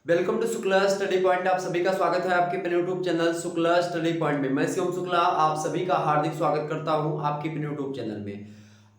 Welcome to Shukla study point. आप सभी का स्वागत है आपके अपने YouTube channel Shukla study point में। मैं शिवम शुक्ला आप सभी का हार्दिक स्वागत करता हूं आपके अपने यूट्यूब चैनल में।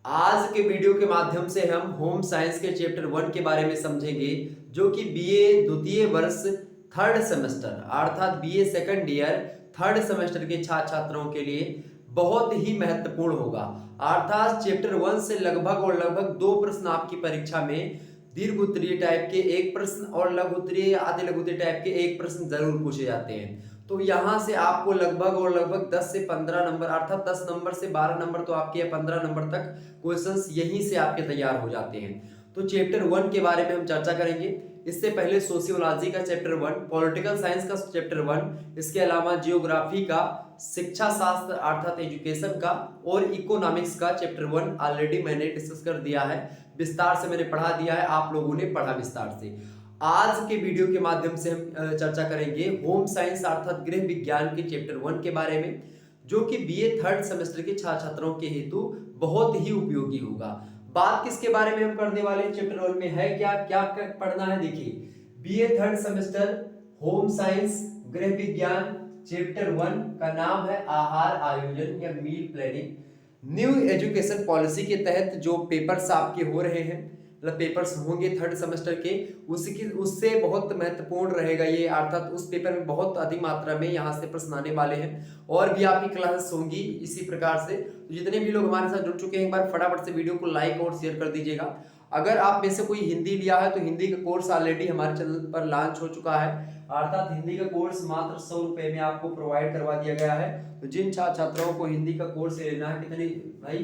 आज के वीडियो के माध्यम से हम होम साइंस के चैप्टर 1 के बारे में समझेंगे, जो कि बीए द्वितीय वर्ष थर्ड सेमेस्टर अर्थात BA second year third semester के छात्र छात्राओं के लिए बहुत ही महत्वपूर्ण होगा। अर्थात चैप्टर 1 से लगभग दो प्रश्न आपकी परीक्षा में दीर्घ उत्तरीय टाइप के एक प्रश्न और लघु उत्तरीय या आधे लघु उत्तरीय टाइप के एक प्रश्न जरूर पूछे जाते हैं। तो यहाँ से आपको लगभग 10 से 15 नंबर अर्थात 10 नंबर से 12 नंबर तो आपके 15 नंबर तक क्वेश्चंस यहीं से आपके तैयार हो जाते हैं। तो चैप्टर 1 के बारे में हम चर्चा करेंगे। इससे पहले सोशियोलॉजी का चैप्टर 1, पॉलिटिकल साइंस का चैप्टर 1, इसके अलावा जियोग्राफी का, शिक्षा शास्त्र अर्थात एजुकेशन का और इकोनॉमिक्स का चैप्टर 1 ऑलरेडी मैंने डिस्कस कर दिया है, विस्तार से मैंने पढ़ा दिया है, आप लोगों ने पढ़ा विस्तार से। आज के वीडियो के माध्यम से हम चर्चा करेंगे होम साइंस अर्थात गृह विज्ञान के चैप्टर 1 के बारे में, जो कि बीए थर्ड सेमेस्टर के छात्र छात्राओं के हेतु बहुत ही उपयोगी होगा। बात किसके बारे में हम करने वाले हैं चैप्टर 1 में है क्या क्या पढ़ना है, देखिए BA third semester home science गृह विज्ञान चैप्टर 1 का नाम है आहार आयोजन या meal planning. New education policy के तहत जो पेपर्स आपके हो रहे हैं, मतलब पेपर्स होंगे थर्ड सेमेस्टर के, उससे बहुत महत्वपूर्ण रहेगा ये, अर्थात उस पेपर में बहुत अधिक मात्रा में यहाँ से प्रश्न आने वाले हैं और भी आपकी क्लासेस होंगी इसी प्रकार से। तो जितने भी लोग हमारे साथ जुड़ चुके हैं एक बार फटाफट से वीडियो को लाइक और शेयर कर दीजिएगा। अगर आप में से कोई हिंदी लिया है तो हिंदी का कोर्स ऑलरेडी हमारे चैनल पर लॉन्च हो चुका है, अर्थात हिंदी का कोर्स मात्र 100 रुपए में आपको प्रोवाइड करवा दिया गया है। तो जिन छात्र छात्राओं को हिंदी का कोर्स लेना है, कितने भाई,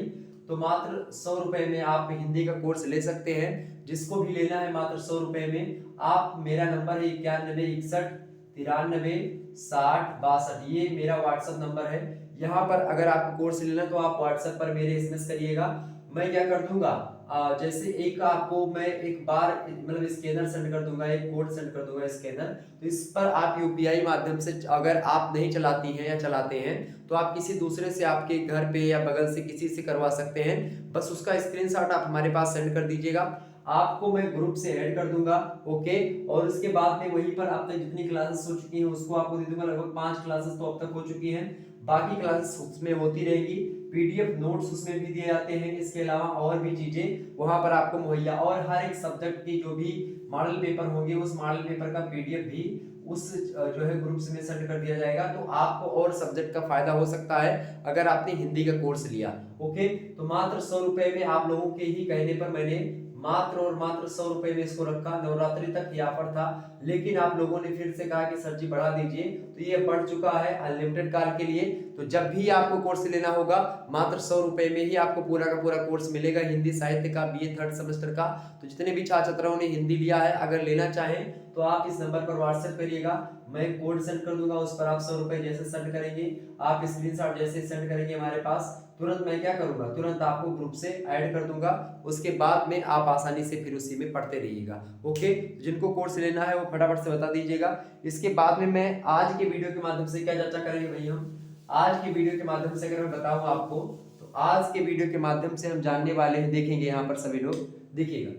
तो मात्र 100 रुपए में आप हिंदी का कोर्स ले सकते हैं। जिसको भी लेना है मात्र 100 रुपए में, आप मेरा नंबर है 9161936062, ये मेरा व्हाट्सएप नंबर है। यहाँ पर अगर आपको कोर्स लेना तो आप व्हाट्सएप पर मेरे एसएमएस करिएगा। मैं क्या कर दूंगा, जैसे एक आपको मैं एक बार मतलब स्कैनर सेंड कर दूंगा, एक कोड सेंड कर दूंगा स्कैनर, तो इस पर आप यूपीआई माध्यम से अगर आप नहीं चलाती हैं या चलाते हैं तो आप किसी दूसरे से आपके घर पे या बगल से किसी से करवा सकते हैं। बस उसका स्क्रीनशॉट आप हमारे पास सेंड कर दीजिएगा, आपको मैं ग्रुप से ऐड कर दूंगा। ओके, और उसके बाद में वहीं पर आपने जितनी क्लासेस हो चुकी हैं उसको आपको दे दूंगा। लगभग 5 क्लासेस तो अब तक हो चुकी हैं, बाकी क्लासेस उसमें होती रहेगी। पीडीएफ नोट्स उसमें भी दिए जाते हैं, इसके अलावा और भी चीजें वहां पर आपको मुहैया, और हर एक सब्जेक्ट की जो भी मॉडल पेपर होंगे उस मॉडल पेपर का पीडीएफ भी उस जो है ग्रुप में सेंड कर दिया जाएगा। तो आपको और सब्जेक्ट का फायदा हो सकता है अगर आपने हिंदी का कोर्स लिया। ओके, तो मात्र 100 रुपए में आप लोगों के ही कहने पर मैंने मात्र और मात्र 100 रुपए में इसको रखा। नवरात्रि तक ये ऑफर था, लेकिन आप लोगों ने फिर से कहा कि सर जी बढ़ा दीजिए, तो ये बढ़ चुका है अनलिमिटेड काल के लिए। तो जब भी आपको कोर्स लेना होगा मात्र 100 रुपए में ही आपको पूरा का पूरा कोर्स मिलेगा हिंदी साहित्य का बीए थर्ड सेमेस्टर का। तो जितने भी छात्र छात्राओं ने हिंदी लिया है अगर लेना चाहें तो आप इस नंबर पर व्हाट्सएप करिएगा, मैं कोड सेंड कर दूंगा, उस पर आप 100 रुपए जैसे सेंड करेंगे, आप स्क्रीनशॉट जैसे सेंड करेंगे हमारे पास, तुरंत मैं क्या करूंगा, तुरंत आपको ग्रुप से ऐड कर दूंगा। उसके बाद में आप आसानी से फिर उसी में पढ़ते रहिएगा। ओके, जिनको कोर्स लेना है वो फटाफट से बता दीजिएगा। इसके बाद में मैं आज के वीडियो के माध्यम से क्या चर्चा करेंगे भाई, हम आज के वीडियो के माध्यम से अगर मैं बताऊं आपको, तो आज के वीडियो के माध्यम से हम जानने वाले हैं, देखेंगे यहाँ पर सभी लोग देखिएगा,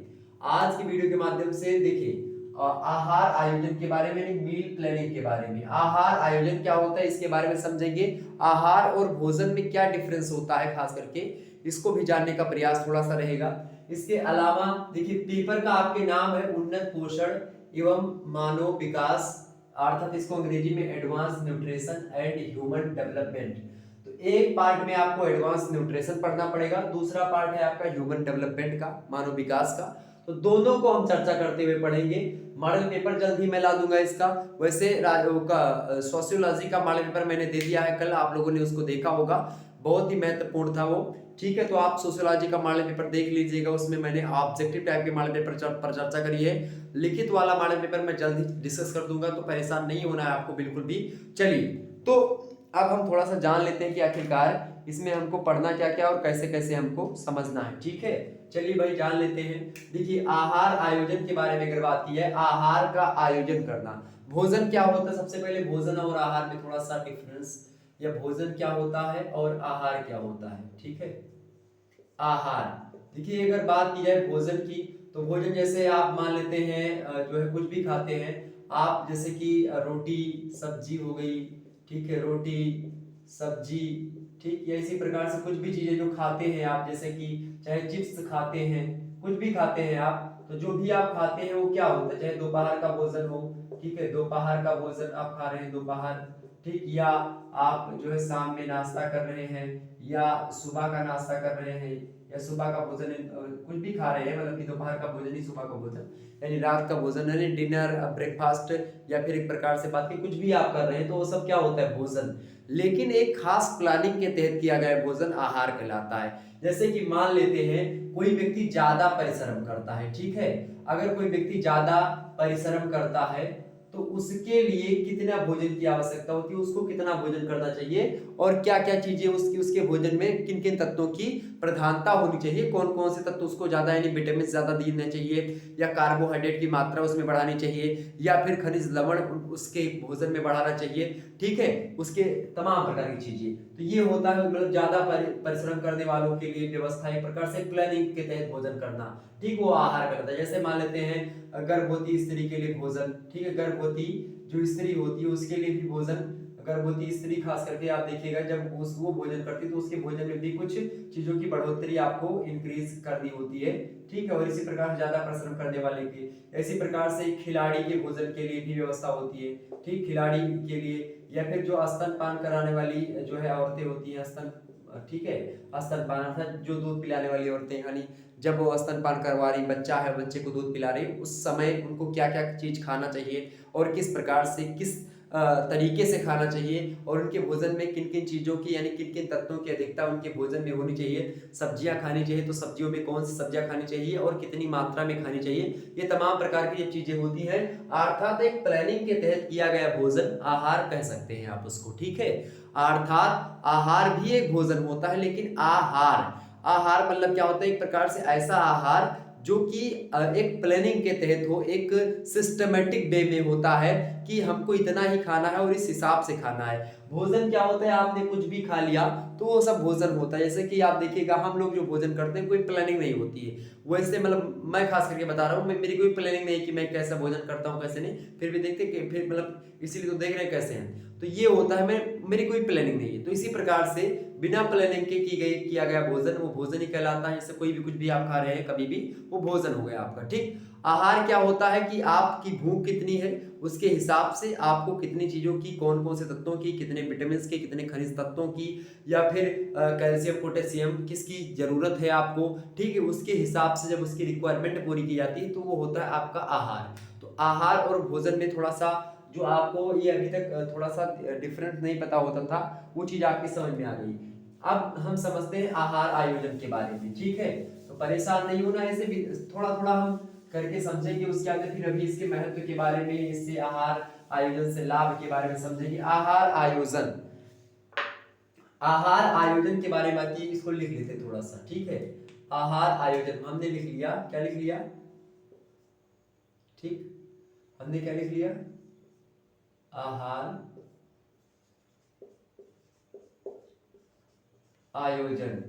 आज के वीडियो के माध्यम से देखिए आहार आयोजन के बारे में, मील प्लानिंग के बारे में। आहार आयोजन क्या होता है इसके बारे में समझेंगे, आहार और भोजन में क्या डिफरेंस होता है खास करके इसको भी जानने का प्रयास थोड़ा सा रहेगा। इसके अलावा देखिए पेपर का आपके नाम है उन्नत पोषण एवं मानव विकास, अर्थात इसको अंग्रेजी में advance nutrition and human development. तो एक पार्ट में आपको एडवांस न्यूट्रिशन पढ़ना पड़ेगा, दूसरा पार्ट है आपका ह्यूमन डेवलपमेंट का, मानव विकास का। तो दोनों को हम चर्चा करते हुए पढ़ेंगे। मॉडल पेपर जल्द ही मैं ला दूंगा इसका। वैसे सोशियोलॉजी का मॉडल पेपर मैंने दे दिया है कल, आप लोगों ने उसको देखा होगा, बहुत ही महत्वपूर्ण था वो। ठीक है, तो आप सोशियोलॉजी का मॉडल पेपर देख लीजिएगा, उसमें मैंने ऑब्जेक्टिव टाइप के मॉडल पेपर पर चर्चा करी है। लिखित वाला मॉडल पेपर मैं जल्द ही डिस्कस कर दूंगा, तो परेशान नहीं होना है आपको बिल्कुल भी। चलिए, तो अब हम थोड़ा सा जान लेते हैं कि आखिरकार इसमें हमको पढ़ना क्या क्या और कैसे कैसे हमको समझना है। ठीक है, चलिए भाई जान लेते हैं। देखिए आहार आयोजन के बारे में अगर बात की है, आहार का आयोजन करना, भोजन क्या होता है, सबसे पहले भोजन और आहार में थोड़ा सा डिफरेंस, या भोजन क्या होता है और आहार क्या होता है। ठीक है, आहार, देखिए अगर बात की जाए भोजन की, तो भोजन जैसे आप मान लेते हैं जो है कुछ भी खाते हैं आप, जैसे कि रोटी सब्जी हो गई, ठीक है, रोटी सब्जी, ठीक, या इसी प्रकार से कुछ भी चीजें जो खाते हैं आप, जैसे कि चाहे चिप्स खाते हैं, कुछ भी खाते हैं आप, तो जो भी आप खाते हैं वो क्या होता है, चाहे दोपहर का भोजन हो, ठीक है, दोपहर का भोजन आप खा रहे हैं दोपहर, ठीक, या आप जो है शाम में नाश्ता कर रहे हैं, या सुबह का नाश्ता कर रहे हैं, या सुबह का भोजन कुछ भी खा रहे हैं, मतलब कि दोपहर का भोजन ही सुबह का भोजन, यानी रात का भोजन, यानी डिनर ब्रेकफास्ट, या फिर एक प्रकार से बात की कुछ भी आप कर रहे हैं तो वो सब क्या होता है, भोजन। लेकिन एक खास प्लानिंग के तहत किया गया भोजन आहार कहलाता है। जैसे कि मान लेते हैं कोई व्यक्ति ज्यादा परिश्रम करता है, ठीक है, अगर कोई व्यक्ति ज्यादा परिश्रम करता है तो उसके लिए कितना भोजन की आवश्यकता होती है, उसको कितना भोजन करना चाहिए, और क्या क्या चीजें उसके भोजन में किन किन तत्वों की प्रधानता होनी चाहिए, कौन कौन से तत्व उसको ज्यादा, यानी विटामिन ज्यादा देने चाहिए, या कार्बोहाइड्रेट की मात्रा उसमें बढ़ानी चाहिए, या फिर खनिज लवण उसके भोजन में बढ़ाना चाहिए, ठीक है, उसके तमाम प्रकार की चीजें। तो ये होता है मतलब ज्यादा परिश्रम करने वालों के लिए व्यवस्था, एक प्रकार से प्लानिंग के तहत भोजन करना, ठीक, वो आहार करता है। जैसे मान लेते हैं गर्भवती स्त्री के लिए भोजन, ठीक है, गर्भवती जो स्त्री होती है उसके लिए भी भोजन, गर्भवती स्त्री खास करके आप देखिएगा जब वो भोजन करती है तो उसके भोजन में भी कुछ चीजों की बढ़ोतरी आपको इंक्रीज करनी होती है, ठीक है, और इसी प्रकार ज्यादा परिश्रम करने वाले के, इसी प्रकार से खिलाड़ी के भोजन के लिए भी व्यवस्था होती है, ठीक, खिलाड़ी के लिए, या फिर जो स्तनपान कराने वाली जो है औरतें होती हैं, स्तन, ठीक है, स्तनपान अर्थात जो दूध पिलाने वाली औरतें, यानी जब वो स्तनपान करवा रही, बच्चा है, बच्चे को दूध पिला रही, उस समय उनको क्या क्या चीज खाना चाहिए और किस प्रकार से किस तरीके से खाना चाहिए, और उनके भोजन में किन किन चीजों की, यानी किन किन तत्वों की अधिकता उनके भोजन में होनी चाहिए, सब्जियां खानी चाहिए तो सब्जियों में कौन सी सब्जियां खानी चाहिए और कितनी मात्रा में खानी चाहिए, ये तमाम प्रकार की चीजें होती हैं। अर्थात एक प्लानिंग के तहत किया गया भोजन आहार कह सकते हैं आप उसको, ठीक है, अर्थात आहार भी एक भोजन होता है, लेकिन आहार, आहार मतलब क्या होता है, एक प्रकार से ऐसा आहार जो कि एक प्लानिंग के तहत हो, एक सिस्टमेटिक वे में होता है कि हमको इतना ही खाना है और इस हिसाब से खाना है। भोजन क्या होता है, आपने कुछ भी खा लिया तो वो सब भोजन होता है। जैसे कि आप देखिएगा हम लोग जो भोजन करते हैं कोई प्लानिंग नहीं होती है, वैसे मतलब मैं खास करके बता रहा हूँ, मेरी कोई प्लानिंग नहीं कि मैं कैसा भोजन करता हूँ कैसे नहीं, फिर भी देखते कि फिर मतलब इसीलिए तो देख रहे हैं कैसे हैं, तो ये होता है, मेरी कोई प्लानिंग नहीं है। तो इसी प्रकार से बिना प्लानिंग के किया गया भोजन वो भोजन ही कहलाता है। जैसे कोई भी कुछ भी आप खा रहे हैं कभी भी, वो भोजन हो गया आपका, ठीक। आहार क्या होता है कि आपकी भूख कितनी है उसके हिसाब से आपको कितनी चीजों की, कौन कौन से तत्वों की, कितने विटामिन के, कितने खनिज तत्वों की, या फिर कैल्शियम पोटेशियम किसकी जरूरत है आपको, ठीक है, उसके हिसाब से जब उसकी रिक्वायरमेंट पूरी की जाती है तो वो होता है आपका आहार। तो आहार और भोजन में थोड़ा सा जो आपको ये अभी तक थोड़ा सा डिफरेंस नहीं पता होता था, वो चीज आपकी समझ में आ गई। अब हम समझते हैं आहार आयोजन के बारे में, ठीक है, तो परेशान नहीं होना, ऐसे भी थोड़ा थोड़ा हम करके समझेंगे, उसके आगे फिर अभी इसके महत्व के बारे में, इससे आहार आयोजन से लाभ के बारे में समझेंगे। आहार आयोजन, आहार आयोजन के बारे में आती है, इसको लिख लेते थोड़ा सा, ठीक है, आहार आयोजन हमने लिख लिया, क्या लिख लिया, ठीक, हमने क्या लिख लिया, आहार आयोजन,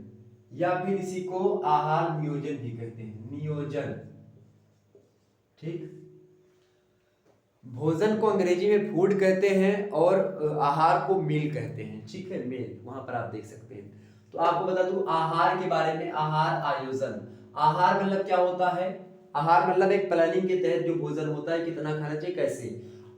या फिर इसी को आहार नियोजन भी कहते हैं, नियोजन, ठीक। भोजन को अंग्रेजी में फूड कहते हैं और आहार को मील कहते हैं, ठीक है, मील वहां पर आप देख सकते हैं। तो आपको बता दूं आहार के बारे में, आहार आयोजन, आहार मतलब क्या होता है, आहार मतलब एक प्लानिंग के तहत जो भोजन होता है, कितना खाना चाहिए कैसे,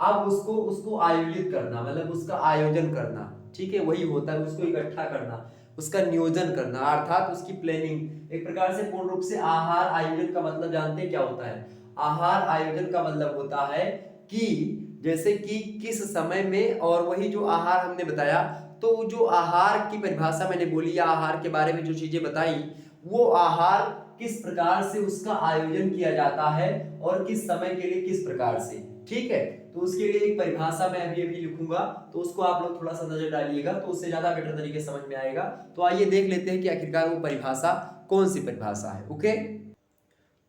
अब उसको उसको आयोजित करना, मतलब उसका आयोजन करना, ठीक है, वही होता है, उसको इकट्ठा करना, उसका नियोजन करना, अर्थात उसकी प्लानिंग। एक प्रकार से पूर्ण रूप से आहार आयोजन का मतलब जानते हैं क्या होता है, आहार आयोजन का मतलब होता है कि जैसे कि किस समय में, और वही जो आहार हमने बताया, तो जो आहार की परिभाषा मैंने बोली या आहार के बारे में जो चीजें बताई, वो आहार किस प्रकार से उसका आयोजन किया जाता है और किस समय के लिए किस प्रकार से, ठीक है। तो उसके लिए एक परिभाषा मैं अभी अभी लिखूंगा, तो उसको आप लोग थोड़ा सा नजर डालिएगा, तो उससे ज्यादा बेटर तरीके से समझ में आएगा। तो आइए देख लेते हैं कि आखिरकार वो परिभाषा कौन सी परिभाषा है, ओके।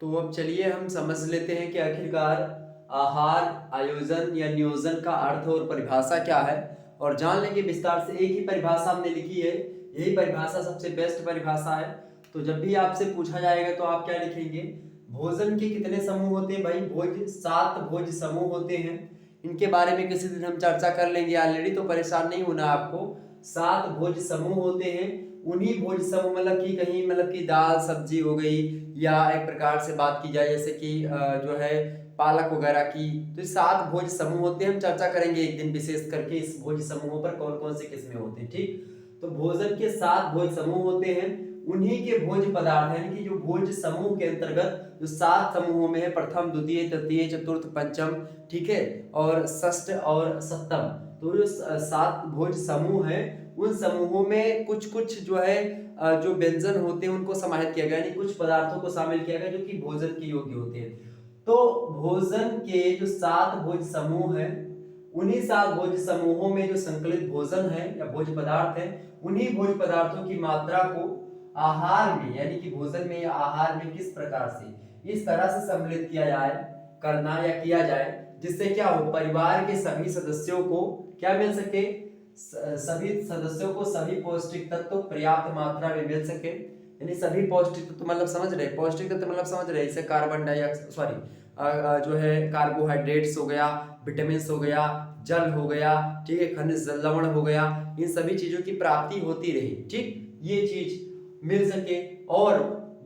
तो अब चलिए हम समझ लेते हैं कि आखिरकार आहार आयोजन या नियोजन का अर्थ और परिभाषा क्या है, और जान लेंगे विस्तार से। एक ही परिभाषा हमने लिखी है, यही परिभाषा सबसे बेस्ट परिभाषा है। तो जब भी आपसे पूछा जाएगा तो आप क्या लिखेंगे, भोजन के कितने समूह होते हैं भाई? भोज 7 भोज समूह होते हैं। इनके बारे में किसी दिन हम चर्चा कर लेंगे ऑलरेडी, तो परेशान नहीं होना आपको। 7 भोज समूह होते हैं। उन्हीं भोज समूह मतलब कि कहीं मतलब कि दाल सब्जी हो गई, या एक प्रकार से बात की जाए जैसे कि जो है पालक वगैरह की, तो ये 7 भोज समूह होते हैं। हम चर्चा करेंगे एक दिन विशेष करके इस भोज समूहों पर कौन कौन से किस्में होती हैं। ठीक, तो भोजन के 7 भोज समूह होते हैं। उन्हीं के भोज पदार्थ यानी कि जो भोज समूह के अंतर्गत जो 7 समूहों में है, प्रथम द्वितीय तृतीय चतुर्थ पंचम, ठीक है, और षष्ठ और सप्तम, तो जो 7 भोज समूह है उन समूहों में कुछ कुछ जो है जो व्यंजन होते हैं उनको समाहित किया गया, यानी कुछ पदार्थों को शामिल किया गया जो कि भोजन के योग्य होते हैं। तो भोजन के जो 7 भोज समूह है, उन्हीं 7 भोज समूहों में जो संकलित भोजन है या भोज पदार्थ है, उन्हीं भोज पदार्थों की मात्रा को आहार में यानी कि भोजन में या आहार में किस प्रकार से इस तरह से सम्मिलित किया जाए, करना या किया जाए जिससे क्या हो, परिवार के सभी सदस्यों को क्या मिल सके, सभी सदस्यों को सभी पौष्टिक तत्व पर्याप्त मात्रा में मिल सके। यानी सभी पौष्टिक तत्व मतलब समझ रहे, पौष्टिक तत्व मतलब समझ रहे, जैसे कार्बन डाइऑक्साइड सॉरी जो है कार्बोहाइड्रेट्स हो गया, विटामिन हो गया, जल हो गया, ठीक है, खनिज लवण हो गया, इन सभी चीजों की प्राप्ति होती रही। ठीक, ये चीज मिल सके, और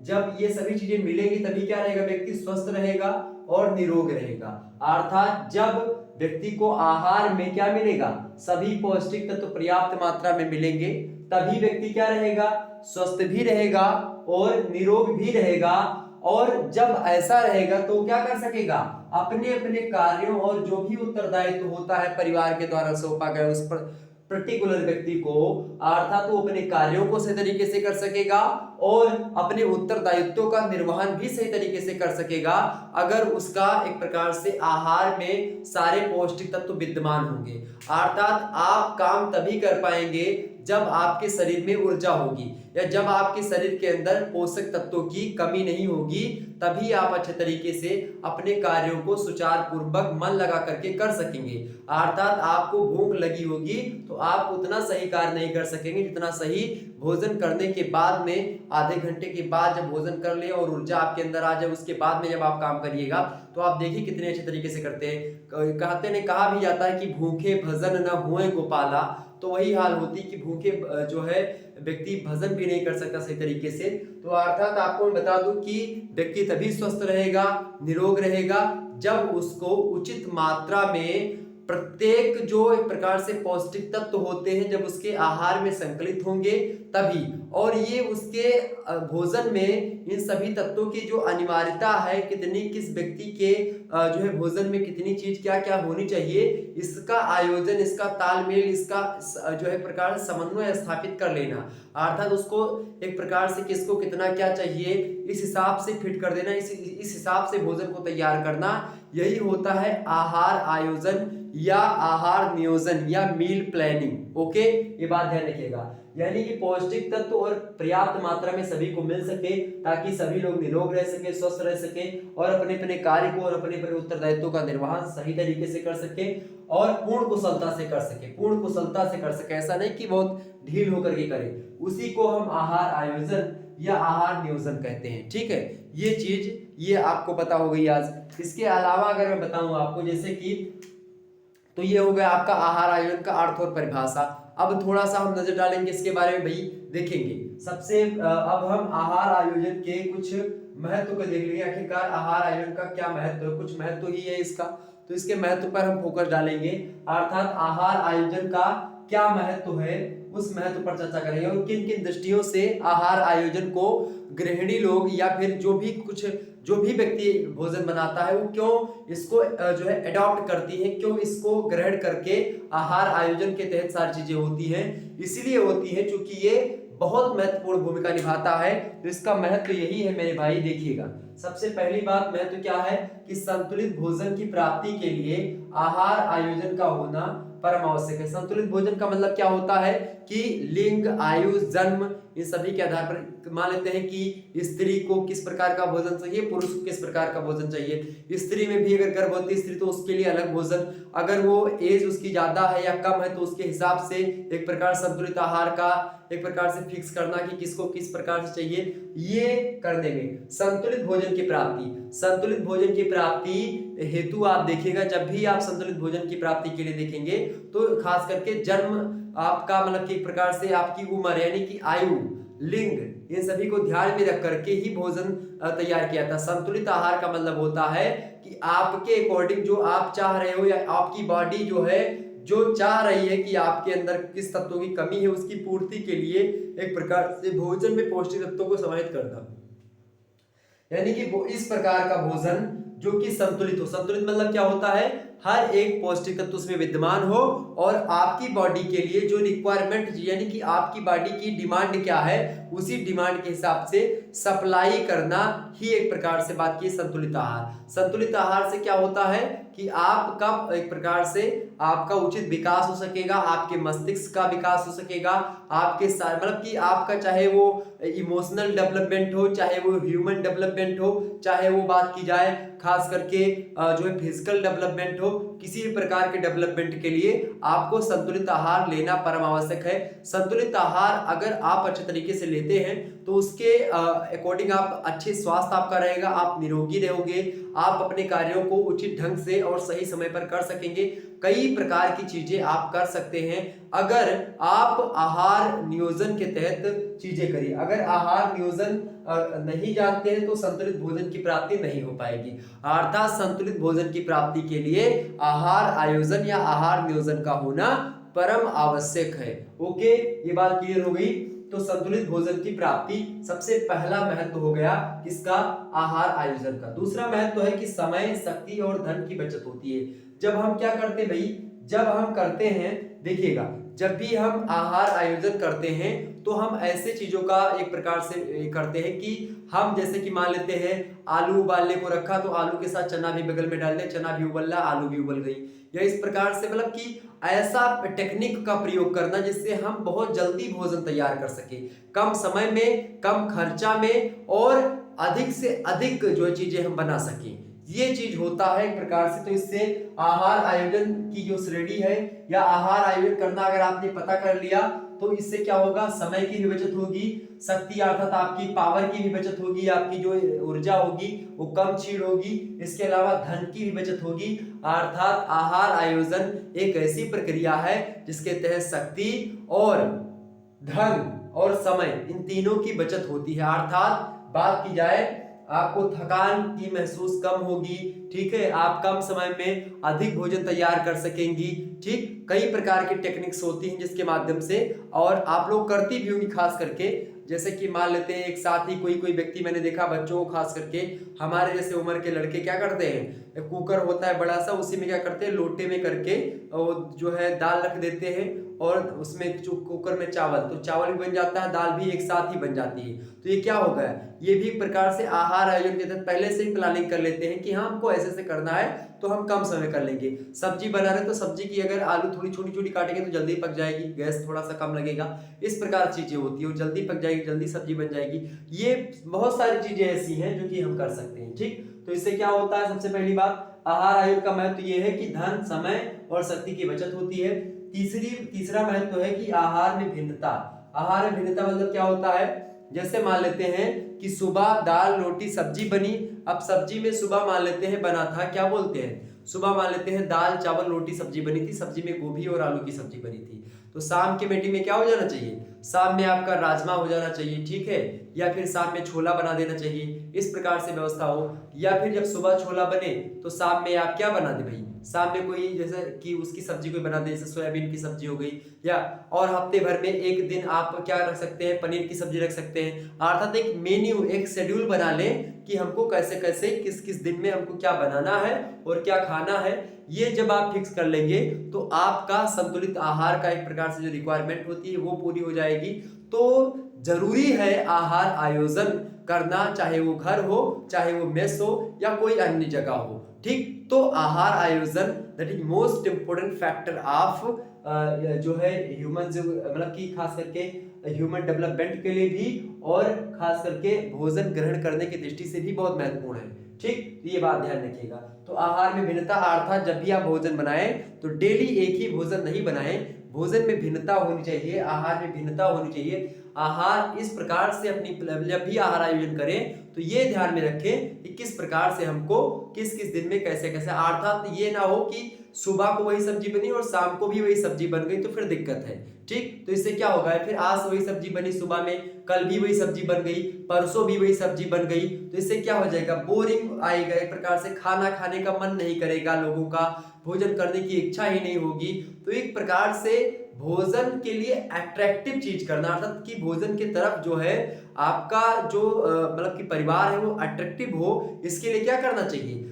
जब ये सभी चीजें मिलेंगी तभी क्या रहेगा, व्यक्ति स्वस्थ रहेगा और निरोग रहेगा। अर्थात जब व्यक्ति को आहार में क्या मिलेगा, सभी पौष्टिक तत्व पर्याप्त मात्रा में मिलेंगे, तभी व्यक्ति क्या रहेगा, स्वस्थ भी रहेगा और निरोग भी रहेगा। और जब ऐसा रहेगा तो क्या कर सकेगा, अपने अपने कार्यों और जो भी उत्तरदायित्व होता है परिवार के द्वारा सौंपा गया उस पर पर्टिकुलर व्यक्ति को, अर्थात वो अपने कार्यों को सही तरीके से कर सकेगा और अपने उत्तरदायित्वों का निर्वहन भी सही तरीके से कर सकेगा, अगर उसका एक प्रकार से आहार में सारे पौष्टिक तत्व विद्यमान होंगे। अर्थात आप काम तभी कर पाएंगे जब आपके शरीर में ऊर्जा होगी, या जब आपके शरीर के अंदर पोषक तत्वों की कमी नहीं होगी, तभी आप अच्छे तरीके से अपने कार्यों को सुचारू पूर्वक मन लगा करके कर सकेंगे। अर्थात आपको भूख लगी होगी तो आप उतना सही कार्य नहीं कर सकेंगे जितना सही भोजन करने के बाद में, आधे घंटे के बाद जब भोजन कर ले और ऊर्जा आपके अंदर आ जाए, उसके बाद में जब आप काम करिएगा तो आप देखिए कितने अच्छे तरीके से करते हैं। कहते ने कहा भी जाता है कि भूखे भजन न हुए गोपाला, तो वही हाल होती कि भूखे जो है व्यक्ति भजन भी नहीं कर सकता सही तरीके से। तो अर्थात आपको मैं बता दूं कि व्यक्ति तभी स्वस्थ रहेगा, निरोग रहेगा, जब उसको उचित मात्रा में प्रत्येक जो एक प्रकार से पौष्टिक तत्व होते हैं जब उसके आहार में संकलित होंगे तभी, और ये उसके भोजन में इन सभी तत्वों की जो अनिवार्यता है, कितनी किस व्यक्ति के जो है भोजन में कितनी चीज क्या क्या होनी चाहिए, इसका आयोजन, इसका तालमेल, इसका जो है प्रकार समन्वय स्थापित कर लेना। अर्थात उसको एक प्रकार से किसको कितना क्या चाहिए इस हिसाब से फिट कर देना, इस हिसाब से भोजन को तैयार करना, यही होता है आहार आयोजन या आहार नियोजन या मील प्लानिंग। ओके, ये बात ध्यान रखिएगा। यानी कि पौष्टिक तत्व और पर्याप्त मात्रा में सभी को मिल सके ताकि सभी लोग निरोग रह सके, स्वस्थ रह सके और अपने अपने कार्य को और अपने अपने उत्तरदायित्वों का निर्वहन सही तरीके से कर सके और पूर्ण कुशलता से कर सके, पूर्ण कुशलता से कर सके। ऐसा नहीं कि बहुत ढील होकर के करे, उसी को हम आहार आयोजन या आहार नियोजन कहते हैं। ठीक है, ये चीज ये आपको पता हो गई आज। इसके अलावा अगर मैं बताऊं आपको, जैसे कि तो ये हो गया आपका आहार आयोजन का अर्थ और परिभाषा। अब थोड़ा सा हम नजर डालेंगे इसके बारे में, भाई देखेंगे सबसे अब हम आहार आयोजन के कुछ महत्व को देख लेंगे। आखिरकार आहार आयोजन का क्या महत्व है, कुछ महत्व ही है इसका, तो इसके महत्व पर हम फोकस डालेंगे। अर्थात आहार आयोजन का क्या महत्व है उस महत्व पर चर्चा करेंगे और किन किन दृष्टियों से आहार आयोजन को गृहिणी लोग या फिर जो भी व्यक्ति भोजन बनाता है वो क्यों इसको जो है अडॉप्ट करती है, क्यों इसको ग्रहण करके आहार आयोजन के तहत सारी चीजें होती हैं। इसलिए होती है क्योंकि ये बहुत महत्वपूर्ण भूमिका निभाता है। तो इसका महत्व यही है मेरे भाई, देखिएगा। सबसे पहली बात महत्व क्या है कि संतुलित भोजन की प्राप्ति के लिए आहार आयोजन का होना परम आवश्यक है। संतुलित भोजन का मतलब क्या होता है कि लिंग, आयु, जन्म इन सभी के आधार पर मान लेते हैं कि स्त्री को किस प्रकार का भोजन चाहिए, पुरुष को किस प्रकार का भोजन चाहिए। स्त्री में भी अगर गर्भवती स्त्री तो उसके लिए अलग भोजन, अगर वो एज उसकी ज्यादा है या कम है तो उसके हिसाब से एक प्रकार संतुलित आहार का एक प्रकार से फिक्स करना कि किसको किस प्रकार से चाहिए। ये कर देंगे। संतुलित भोजन की प्राप्ति, संतुलित भोजन की प्राप्ति हेतु आप देखिएगा, जब भी आप संतुलित भोजन की प्राप्ति के लिए देखेंगे तो खास करके जन्म आपका मतलब कि एक प्रकार से आपकी उम्र यानी कि आयु, लिंग, ये सभी को ध्यान में रख करके ही भोजन तैयार किया था। संतुलित आहार का मतलब होता है कि आपके अकॉर्डिंग जो आप चाह रहे हो या आपकी बॉडी जो है जो चाह रही है कि आपके अंदर किस तत्वों की कमी है उसकी पूर्ति के लिए एक प्रकार से भोजन में पौष्टिक तत्वों को समाहित करना, यानी कि वो इस प्रकार का भोजन जो कि संतुलित हो। संतुलित मतलब क्या होता है, हर एक पौष्टिक तत्व उसमें विद्यमान हो और आपकी बॉडी के लिए जो रिक्वायरमेंट यानी कि आपकी बॉडी की डिमांड क्या है उसी डिमांड के हिसाब से सप्लाई करना ही एक प्रकार से बात की संतुलित आहार। संतुलित आहार से क्या होता है कि आपका एक प्रकार से आपका उचित विकास हो सकेगा, आपके मस्तिष्क का विकास हो सकेगा, आपके मतलब कि आपका चाहे वो इमोशनल डेवलपमेंट हो, चाहे वो ह्यूमन डेवलपमेंट हो, चाहे वो बात की जाए खास करके जो है फिजिकल डेवलपमेंट हो, किसी भी प्रकार के डेवलपमेंट के लिए आपको संतुलित आहार लेना परम आवश्यक है। संतुलित आहार अगर आप अच्छे तरीके से लेते हैं तो उसके अकॉर्डिंग आप अच्छे स्वास्थ्य आपका रहेगा, आप निरोगी रहोगे, आप अपने कार्यों को उचित ढंग से और सही समय पर कर सकेंगे। कई प्रकार की चीजें आप कर सकते हैं अगर आप आहार नियोजन के तहत चीजें करिए। अगर आहार नियोजन नहीं जानते हैं तो संतुलित भोजन की प्राप्ति नहीं हो पाएगी। अर्थात संतुलित भोजन की प्राप्ति के लिए आहार आयोजन या आहार नियोजन का होना परम आवश्यक है। ओके, ये बात क्लियर हो गई। तो संतुलित भोजन की प्राप्ति सबसे पहला महत्व हो गया किसका, आहार आयोजन का। दूसरा महत्व है कि समय, शक्ति और धन की बचत होती है। जब हम क्या करते हैं भाई, जब हम करते हैं देखिएगा, जब भी हम आहार आयोजन करते हैं तो हम ऐसे चीजों का एक प्रकार से करते हैं कि हम जैसे कि मान लेते हैं आलू उबालने को रखा तो आलू के साथ चना भी बगल में डाल दे, चना भी उबल रहा, आलू भी उबल गई, या इस प्रकार से मतलब कि ऐसा टेक्निक का प्रयोग करना जिससे हम बहुत जल्दी भोजन तैयार कर सके, कम समय में, कम खर्चा में और अधिक से अधिक जो चीजें हम बना सकें, ये चीज होता है एक प्रकार से। तो इससे आहार आयोजन की जो श्रेणी है या आहार आयोजन करना अगर आपने पता कर लिया तो इससे क्या होगा, समय की भी बचत होगी, शक्ति अर्थात आपकी पावर की भी बचत होगी, आपकी जो ऊर्जा होगी वो कम क्षीण होगी, इसके अलावा धन की भी बचत होगी। अर्थात आहार आयोजन एक ऐसी प्रक्रिया है जिसके तहत शक्ति और धन और समय इन तीनों की बचत होती है। अर्थात बात की जाए आपको थकान की महसूस कम होगी, ठीक है, आप कम समय में अधिक भोजन तैयार कर सकेंगी। ठीक, कई प्रकार की टेक्निक्स होती हैं जिसके माध्यम से, और आप लोग करती भी होंगी खास करके, जैसे कि मान लेते हैं एक साथ ही कोई व्यक्ति मैंने देखा बच्चों को खास करके हमारे जैसे उम्र के लड़के क्या करते हैं, कुकर होता है बड़ा सा, उसी में क्या करते हैं लोटे में करके और जो है दाल रख देते हैं और उसमें जो कुकर में चावल, तो चावल भी बन जाता है, दाल भी एक साथ ही बन जाती है। तो ये क्या हो गया, ये भी एक प्रकार से आहार आयोजन के तहत पहले से ही प्लानिंग कर लेते हैं कि हाँ हमको ऐसे से करना है तो हम कम समय कर लेंगे। सब्जी बना रहे तो सब्जी की अगर आलू थोड़ी छोटी छोटी काटेंगे तो जल्दी पक जाएगी, गैस थोड़ा सा कम लगेगा, इस प्रकार चीजें होती है, जल्दी पक जाएगी, जल्दी सब्जी बन जाएगी। ये बहुत सारी चीजें ऐसी हैं जो कि हम कर सकते हैं। ठीक, तो इससे क्या होता है, सबसे पहली बात आहार आयोजन का महत्व ये है कि धन, समय और शक्ति की बचत होती है। तीसरा महत्व है कि आहार में भिन्नता। आहार में भिन्नता मतलब क्या होता है, जैसे मान लेते हैं कि सुबह दाल रोटी सब्जी बनी, अब सब्जी में सुबह मान लेते हैं बना था, क्या बोलते हैं, सुबह मान लेते हैं दाल चावल रोटी सब्जी बनी थी, सब्जी में गोभी और आलू की सब्जी बनी थी, तो शाम के मीटिंग में क्या हो जाना चाहिए, शाम में आपका राजमा हो जाना चाहिए, ठीक है, या फिर शाम में छोला बना देना चाहिए, इस प्रकार से व्यवस्था हो। या फिर जब सुबह छोला बने तो शाम में आप क्या बना दे भाई, शाम में कोई जैसे कि उसकी सब्जी कोई बना दे, जैसे सोयाबीन की सब्जी हो गई, या और हफ्ते भर में एक दिन आप क्या रख सकते हैं, पनीर की सब्जी रख सकते हैं। अर्थात एक मेन्यू, एक शेड्यूल बना लें कि हमको कैसे कैसे किस किस दिन में हमको क्या बनाना है और क्या खाना है। ये जब आप फिक्स कर लेंगे तो आपका संतुलित आहार का एक प्रकार से जो रिक्वायरमेंट होती है वो पूरी हो जाएगी। तो जरूरी है आहार आयोजन करना, चाहे वो घर हो, चाहे वो मेस हो या कोई अन्य जगह हो। ठीक। तो आहार आयोजन that is most important factor of जो है ह्यूमन, जो मतलब कि खास करके ह्यूमन डेवलपमेंट के लिए भी और खास करके भोजन ग्रहण करने की दृष्टि से भी बहुत महत्वपूर्ण है। ठीक, तो ये बात ध्यान रखिएगा। तो आहार में भिन्नता अर्थात जब भी आप भोजन बनाएं तो डेली एक ही भोजन नहीं बनाएं, भोजन में भिन्नता होनी चाहिए, आहार में भिन्नता होनी चाहिए। आहार इस प्रकार से अपनी जब भी आहार आयोजन करें तो ये ध्यान में रखें कि किस प्रकार से हमको किस किस दिन में कैसे कैसे, अर्थात ये ना हो कि सुबह को वही सब्जी बनी और शाम को भी वही सब्जी बन गई तो फिर दिक्कत है। ठीक, तो इससे क्या होगा, फिर आज वही सब्जी बनी सुबह में, कल भी वही सब्जी बन गई, परसों भी वही सब्जी बन गई, तो इससे क्या हो जाएगा, बोरिंग आएगा, एक प्रकार से खाना खाने का मन नहीं करेगा, लोगों का भोजन करने की इच्छा ही नहीं होगी। तो एक प्रकार से भोजन के लिए अट्रैक्टिव चीज करना, अर्थात कि भोजन की तरफ जो है आपका जो मतलब कि परिवार है वो अट्रैक्टिव हो, इसके लिए क्या करना चाहिए,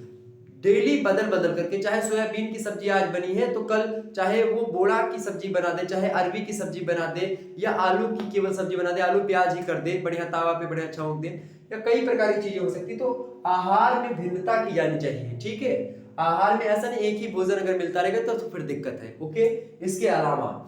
डेली बदल बदल करके, चाहे सोयाबीन की सब्जी आज बनी है तो कल चाहे वो बोड़ा की सब्जी बना दे, चाहे अरबी की सब्जी बना दे, या आलू की केवल सब्जी बना दे, आलू प्याज ही कर दे, बढ़िया तावा पे बढ़िया अच्छा होक दे, या कई प्रकार की चीजें हो सकती। तो आहार में भिन्नता की जानी चाहिए। ठीक है, आहार में ऐसा नहीं एक ही भोजन अगर मिलता रहेगा तो फिर दिक्कत है। ओके, इसके अलावा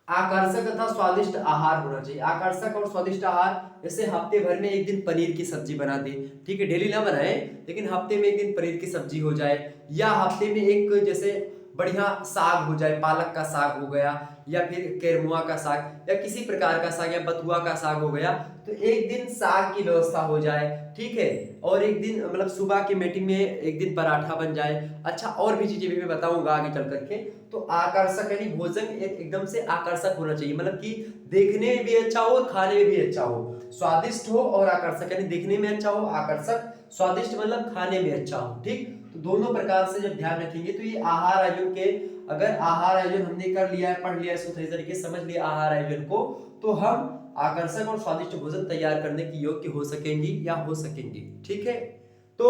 आकर्षक तथा स्वादिष्ट आहार होना चाहिए। आकर्षक और स्वादिष्ट आहार, जैसे हफ्ते भर में एक दिन पनीर की सब्जी बना दे, ठीक है, डेली ना बनाए लेकिन हफ्ते में एक दिन पनीर की सब्जी हो जाए, या हफ्ते में एक जैसे बढ़िया साग हो जाए, पालक का साग हो गया, या फिर केरमुआ का साग, या किसी प्रकार का साग, या बथुआ का साग हो गया, तो एक दिन साग की व्यवस्था हो जाए। ठीक है, और एक दिन मतलब सुबह की मीटिंग में एक दिन पराठा बन जाए। अच्छा, और भी चीजें भी मैं बताऊंगा आगे चल करके। तो आकर्षक यानी भोजन एकदम से आकर्षक होना चाहिए, मतलब कि देखने में भी अच्छा हो और खाने में भी अच्छा हो, स्वादिष्ट हो और आकर्षक, यानी देखने में अच्छा हो, आकर्षक, स्वादिष्ट मतलब खाने में अच्छा हो। ठीक, तो दोनों प्रकार से जब ध्यान रखेंगे तो ये आहार आयोजन के, अगर आहार आयोजन हमने कर लिया है, पढ़ लिया, इसको सही तरीके से समझ लिया आहार आयोजन को, तो हम आकर्षक और स्वादिष्ट भोजन तैयार करने की योग्य हो सकेंगी या हो सकेंगी। ठीक है, तो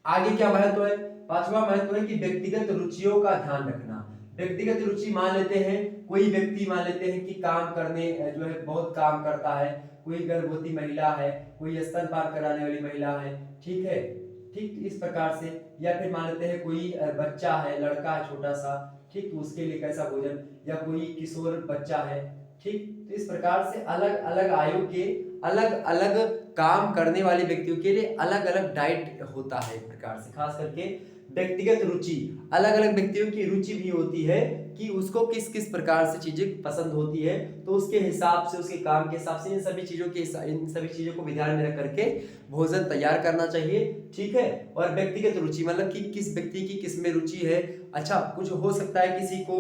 आगे क्या महत्व है, पांचवा महत्व है कि व्यक्तिगत रुचियों का ध्यान रखना। व्यक्तिगत रुचि मान लेते हैं, कोई व्यक्ति मान लेते हैं कि काम करने जो है बहुत काम करता है, कोई गर्भवती महिला है, कोई स्तनपान कराने वाली महिला है, ठीक है, ठीक, इस प्रकार से, या फिर मान लेते हैं कोई बच्चा है, लड़का है छोटा सा, ठीक, तो उसके लिए कैसा भोजन, या कोई किशोर बच्चा है, ठीक, तो इस प्रकार से अलग अलग आयु के अलग अलग काम करने वाले व्यक्तियों के लिए अलग अलग डाइट होता है। एक प्रकार से खास करके व्यक्तिगत रुचि, अलग अलग व्यक्तियों की रुचि भी होती है कि उसको किस किस प्रकार से चीजें पसंद होती है, तो उसके हिसाब से, उसके काम के हिसाब से इन सभी चीजों को भी ध्यान में रख करके भोजन तैयार करना चाहिए। ठीक है, और व्यक्तिगत रुचि मतलब कि किस व्यक्ति की किस में रुचि है। अच्छा, कुछ हो सकता है किसी को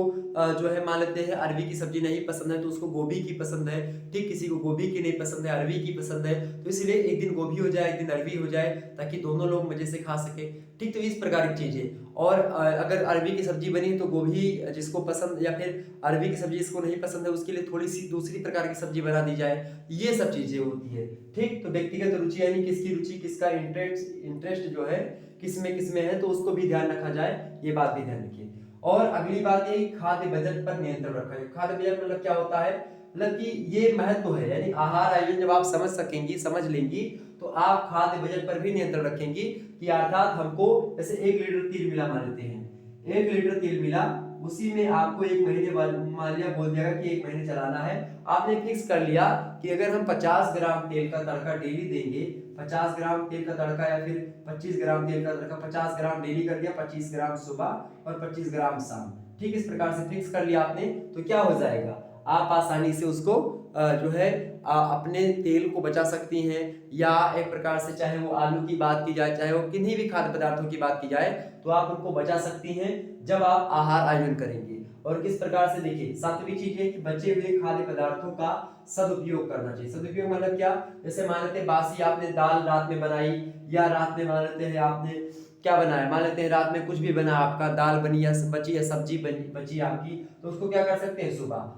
जो है मान लेते हैं अरबी की सब्जी नहीं पसंद है तो उसको गोभी की पसंद है, ठीक, किसी को गोभी की नहीं पसंद है, अरबी की पसंद है, तो इसलिए एक दिन गोभी हो जाए, एक दिन अरबी हो जाए, ताकि दोनों लोग मजे से खा सके। ठीक, तो इस प्रकार की चीजें। और अगर अरबी की सब्जी बनी तो गोभी जिसको पसंद, या फिर अरबी की सब्जी जिसको नहीं पसंद है उसके लिए थोड़ी सी दूसरी प्रकार की सब्जी बना दी जाए, ये सब चीजें होती है। ठीक, तो व्यक्तिगत रुचि यानी किसकी रुचि, किसका इंटरेस्ट जो है किस में है, तो उसको भी ध्यान रखा जाए, ये बात भी ध्यान रखिए। और अगली बात ये, खाद्य बजट पर नियंत्रण रखा जाए। खाद्य बजट मतलब क्या होता है, मतलब कि ये महत्व है, यानी आहार आयोजन जब आप समझ सकेंगी, समझ लेंगी, तो आप खाद्य बजट पर भी नियंत्रण रखेंगी, कि अर्थात हमको जैसे 1 लीटर तेल मिला मान लेते हैं, 1 लीटर तेल मिला, उसी में आपको एक महीने मान लिया, बोल दिया कि 1 महीने चलाना है, आपने फिक्स कर लिया कि अगर हम 50 ग्राम तेल का तड़का डेली देंगे, 50 ग्राम तेल का तड़का, या फिर 25 ग्राम तेल का तड़का, 50 ग्राम डेली कर दिया, 25 ग्राम सुबह और 25 ग्राम शाम, ठीक, इस प्रकार से फिक्स कर लिया आपने, तो क्या हो जाएगा, आप आसानी से उसको जो है अपने तेल को बचा सकती हैं, या एक प्रकार से चाहे वो आलू की बात की जाए, चाहे वो किन्हीं भी खाद्य पदार्थों की बात की जाए, तो आप उनको बचा सकती हैं जब आप आहार आयोजन करेंगे। और किस प्रकार से, देखिए, सातवीं चीज है कि बचे हुए खाद्य पदार्थों का सदुपयोग करना चाहिए। सदुपयोग मतलब क्या, जैसे मान लेते हैं बासी आपने दाल रात में बनाई, या रात में मान लेते हैं आपने क्या बनाया, मान लेते हैं रात में कुछ भी बना, आपका दाल बनी या बची या सब्जी बची आपकी, तो उसको क्या कर सकते हैं,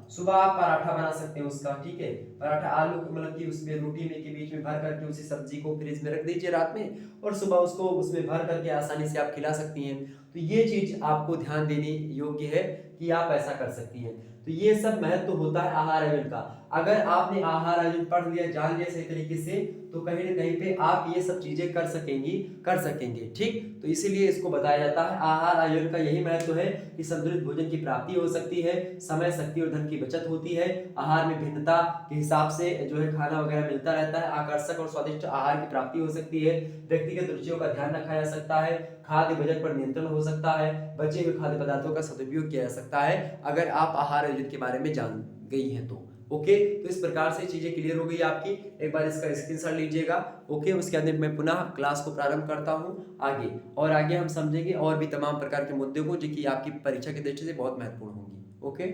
सुबह आप पराठा बना सकते हैं उसका, ठीक है, पराठा आलू मतलब कि उसमें रोटी में के बीच में भर करके उसी सब्जी को फ्रिज में रख दीजिए रात में, और सुबह उसको उसमें भर करके आसानी से आप खिला सकती हैं। तो ये चीज आपको ध्यान देने योग्य है कि आप ऐसा कर सकती हैं। तो ये सब महत्व होता है आहार आयोजन का। अगर आपने आहार आयोजन पढ़ लिया, जान लिया सही तरीके से, तो कहीं ना कहीं पे आप ये सब चीजें कर सकेंगे। ठीक, तो इसीलिए इसको बताया जाता है। आहार आयोजन का यही महत्व है कि संतुलित भोजन की प्राप्ति हो सकती है, समय, शक्ति और धन की बचत होती है, आहार में भिन्नता के हिसाब से जो है खाना वगैरह मिलता रहता है, आकर्षक और स्वादिष्ट आहार की प्राप्ति हो सकती है, व्यक्तिगत रुचियों का ध्यान रखा जा सकता है, खाद्य बजट पर नियंत्रण हो सकता है, बचे हुए खाद्य पदार्थों का सदुपयोग किया जा सकता है, अगर आप आहार आयोजन के बारे में जान गई हैं तो। ओके, तो इस प्रकार से चीजें क्लियर हो गई आपकी। एक बार इसका स्क्रीनशॉट लीजिएगा। ओके, उसके बाद मैं पुनः क्लास को प्रारंभ करता हूं आगे, और आगे हम समझेंगे और भी तमाम प्रकार के मुद्दे को जो कि आपकी परीक्षा की दृष्टि से बहुत महत्वपूर्ण होंगी। ओके,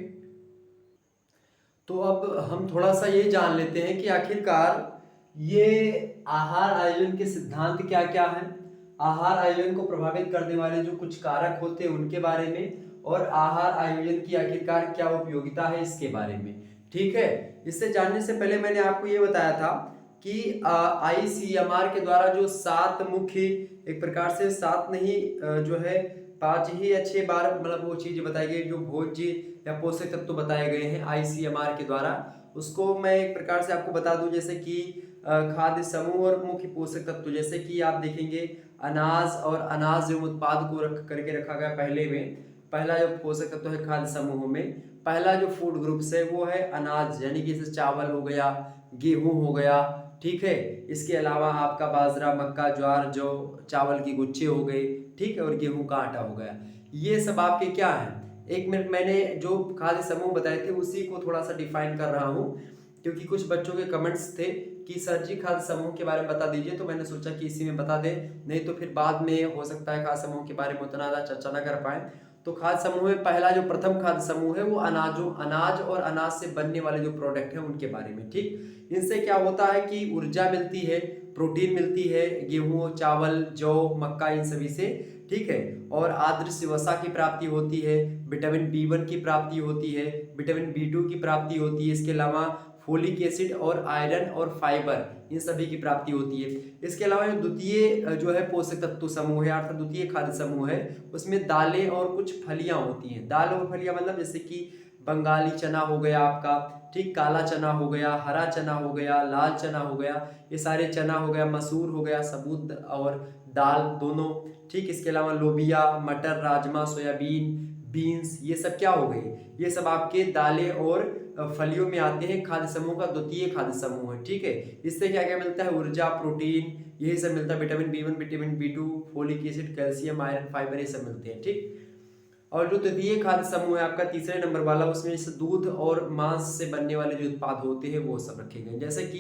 तो अब हम थोड़ा सा ये जान लेते हैं कि आखिरकार ये आहार आयोजन के सिद्धांत क्या क्या हैं, आहार आयोजन को प्रभावित करने वाले जो कुछ कारक होते हैं उनके बारे में, और आहार आयोजन की आखिरकार क्या उपयोगिता है इसके बारे में। ठीक है, इससे जानने से पहले मैंने आपको ये बताया था कि ICMR के द्वारा जो 7 मुख्य, एक प्रकार से 7 नहीं जो है 5 ही अच्छे बार मतलब वो चीज बताई गई जो भोज्य या पोषक तत्व बताए गए हैं ICMR के द्वारा, उसको मैं एक प्रकार से आपको बता दूं। जैसे कि खाद्य समूह और मुख्य पोषक तत्व, जैसे कि आप देखेंगे अनाज और अनाज एवं उत्पाद को रख करके रखा गया पहले में। पहला जो पोषक तत्व है खाद्य समूह में, पहला जो फूड ग्रुप्स है वो है अनाज, यानी कि जैसे चावल हो गया, गेहूं हो गया, ठीक है। इसके अलावा आपका बाजरा, मक्का, ज्वार, जौ, चावल की गुच्छे हो गए, ठीक है, और गेहूं का आटा हो गया। ये सब आपके क्या है, एक मिनट, मैंने जो खाद्य समूह बताए थे उसी को थोड़ा सा डिफाइन कर रहा हूँ, क्योंकि कुछ बच्चों के कमेंट्स थे कि सर जी खाद्य समूह के बारे में बता दीजिए, तो मैंने सोचा कि इसी में बता दें, नहीं तो फिर बाद में हो सकता है खाद्य समूह के बारे में उतना ज़्यादा चर्चा न कर पाए। तो खाद्य समूह में पहला जो प्रथम खाद्य समूह है वो अनाज और अनाज से बनने वाले जो प्रोडक्ट हैं उनके बारे में। ठीक, इनसे क्या होता है कि ऊर्जा मिलती है, प्रोटीन मिलती है, गेहूं, चावल, जौ, मक्का, इन सभी से, ठीक है, और आदृश्य वसा की प्राप्ति होती है, विटामिन B1 की प्राप्ति होती है, विटामिन B2 की प्राप्ति होती है, इसके अलावा फोलिक एसिड और आयरन और फाइबर, इन सभी की प्राप्ति होती है। इसके अलावा जो द्वितीय जो है पोषक तत्व समूह है अर्थात द्वितीय खाद्य समूह है, उसमें दालें और कुछ फलियां होती हैं। दाल और फलियां मतलब जैसे कि बंगाली चना हो गया आपका, ठीक, काला चना हो गया, हरा चना हो गया, लाल चना हो गया, ये सारे चना हो गया, मसूर हो गया, सबूत और दाल दोनों, ठीक। इसके अलावा लोबिया, मटर, राजमा, सोयाबीन, बीन्स, ये सब क्या हो गए, ये सब आपके दालें और फलियों में आते हैं, खाद्य समूह का द्वितीय खाद्य समूह है। ठीक है, इससे क्या क्या मिलता है, ऊर्जा, प्रोटीन, यही सब मिलता है, vitamin B1, vitamin B2, folic acid, calcium, iron, fibre, ये सब मिलते हैं। ठीक, और जो तृतीय खाद्य समूह है आपका तीसरे नंबर वाला, उसमें जैसे दूध और मांस से बनने वाले जो उत्पाद होते हैं वो सब रखे गए, जैसे कि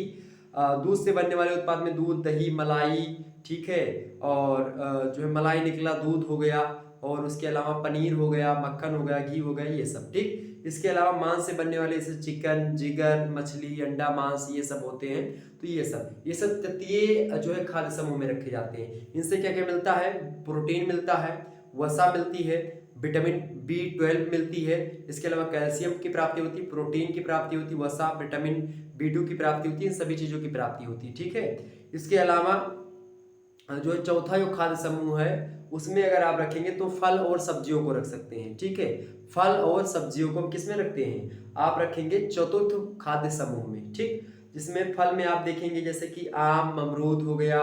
दूध से बनने वाले उत्पाद में दूध, दही, मलाई, ठीक है, और जो है मलाई निकला दूध हो गया, और उसके अलावा पनीर हो गया, मक्खन हो गया, घी हो गया, ये सब। ठीक, इसके अलावा मांस से बनने वाले जैसे चिकन, जिगर, मछली, अंडा, मांस, ये सब होते हैं। तो ये सब तृतीय जो है खाद्य समूह में रखे जाते हैं। इनसे क्या क्या मिलता है, प्रोटीन मिलता है, वसा मिलती है, विटामिन B12 मिलती है, इसके अलावा कैल्शियम की प्राप्ति होती है, प्रोटीन की प्राप्ति होती है, वसा, विटामिन B2 की प्राप्ति होती है, इन सभी चीजों की प्राप्ति होती है। ठीक है, इसके अलावा जो चौथा जो खाद्य समूह है उसमें अगर आप रखेंगे तो फल और सब्जियों को रख सकते हैं। ठीक है, फल और सब्जियों को किसमें रखते हैं, आप रखेंगे चतुर्थ खाद्य समूह में। ठीक, जिसमें फल में आप देखेंगे जैसे कि आम, अमरूद हो गया,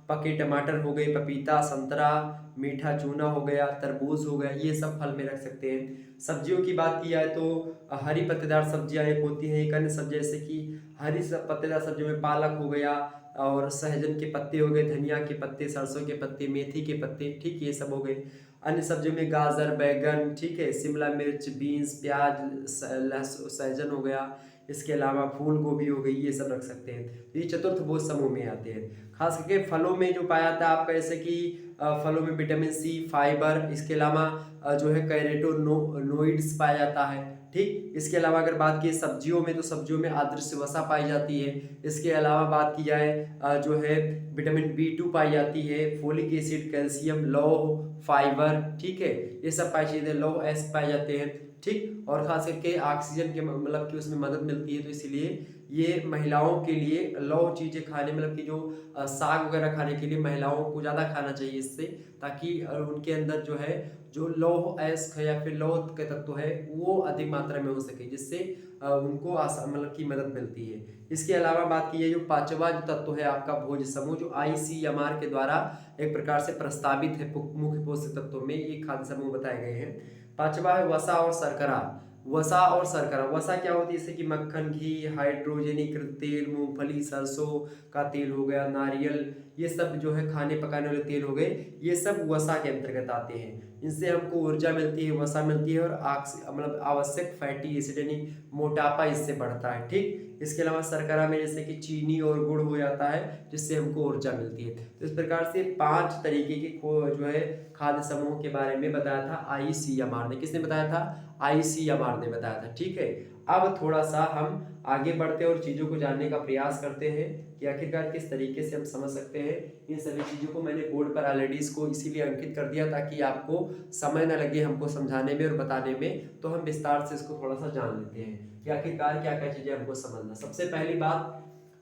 पके टमाटर हो गए, पपीता, संतरा, मीठा चूना हो गया, तरबूज हो गया, ये सब फल में रख सकते हैं। सब्जियों की बात की जाए तो हरी पत्तेदार सब्जियां एक होती हैं, एक अन्य सब्जी जैसे कि हरी पत्तेदार सब्जियों में पालक हो गया, और सहजन के पत्ते हो गए, धनिया के पत्ते, सरसों के पत्ते, मेथी के पत्ते, ठीक, ये सब हो गए। अन्य सब्जियों में गाजर, बैगन, ठीक है, शिमला मिर्च, बीन्स, प्याज, सहजन हो गया, इसके अलावा फूल गोभी हो गई, ये सब रख सकते हैं। तो ये चतुर्थ भोज समूह में आते हैं। खास करके फलों में जो पाया जाता है आपका, जैसे कि फलों में विटामिन C, फाइबर, इसके अलावा जो है कैरोटीनॉइड्स पाया जाता है। ठीक, इसके अलावा अगर बात की सब्जियों में, तो सब्जियों में अदृश्य वसा पाई जाती है। इसके अलावा बात की जाए जो है विटामिन B2 पाई जाती है, फोलिक एसिड, कैल्शियम, लौह, फाइबर, ठीक है, ये सब पाई जाती है, लौह एस पाए जाते हैं। ठीक, और खास करके ऑक्सीजन के मतलब कि उसमें मदद मिलती है, तो इसलिए ये महिलाओं के लिए लौह चीजें खाने, मतलब कि जो साग वगैरह खाने के लिए महिलाओं को ज़्यादा खाना चाहिए इससे, ताकि उनके अंदर जो है जो लौह अयस्क है या फिर लौह के तत्व है वो अधिक मात्रा में हो सके, जिससे उनको मतलब की मदद मिलती है। इसके अलावा बात की जाए जो पांचवा जो तत्व है आपका भोज्य समूह, जो ICMR के द्वारा एक प्रकार से प्रस्तावित है मुख्य पोषक तत्वों में ये खाद्य समूह बताए गए हैं। पांचवा है वसा और शर्करा। वसा और शर्करा, वसा क्या होती है जैसे कि मक्खन, घी, हाइड्रोजनीकृत तेल, मूंगफली, सरसों का तेल हो गया, नारियल, ये सब जो है खाने पकाने वाले तेल हो गए, ये सब वसा के अंतर्गत आते हैं। इनसे हमको ऊर्जा मिलती है, वसा मिलती है और मतलब आवश्यक फैटी एसिड यानी मोटापा इससे बढ़ता है। ठीक, इसके अलावा शर्करा में जैसे कि चीनी और गुड़ हो जाता है जिससे हमको ऊर्जा मिलती है। तो इस प्रकार से 5 तरीके के जो है खाद्य समूह के बारे में बताया था ICMR ने। किसने बताया था? ICMR ने बताया था। ठीक है, अब थोड़ा सा हम आगे बढ़ते हैं और चीज़ों को जानने का प्रयास करते हैं कि आखिरकार किस तरीके से हम समझ सकते हैं इन सभी चीज़ों को। मैंने बोर्ड पर ऑलरेडी इसको इसीलिए अंकित कर दिया ताकि आपको समय न लगे हमको समझाने में और बताने में, तो हम विस्तार से इसको थोड़ा सा जान लेते हैं कि आखिरकार क्या क्या चीज़ें हमको समझना। सबसे पहली बात,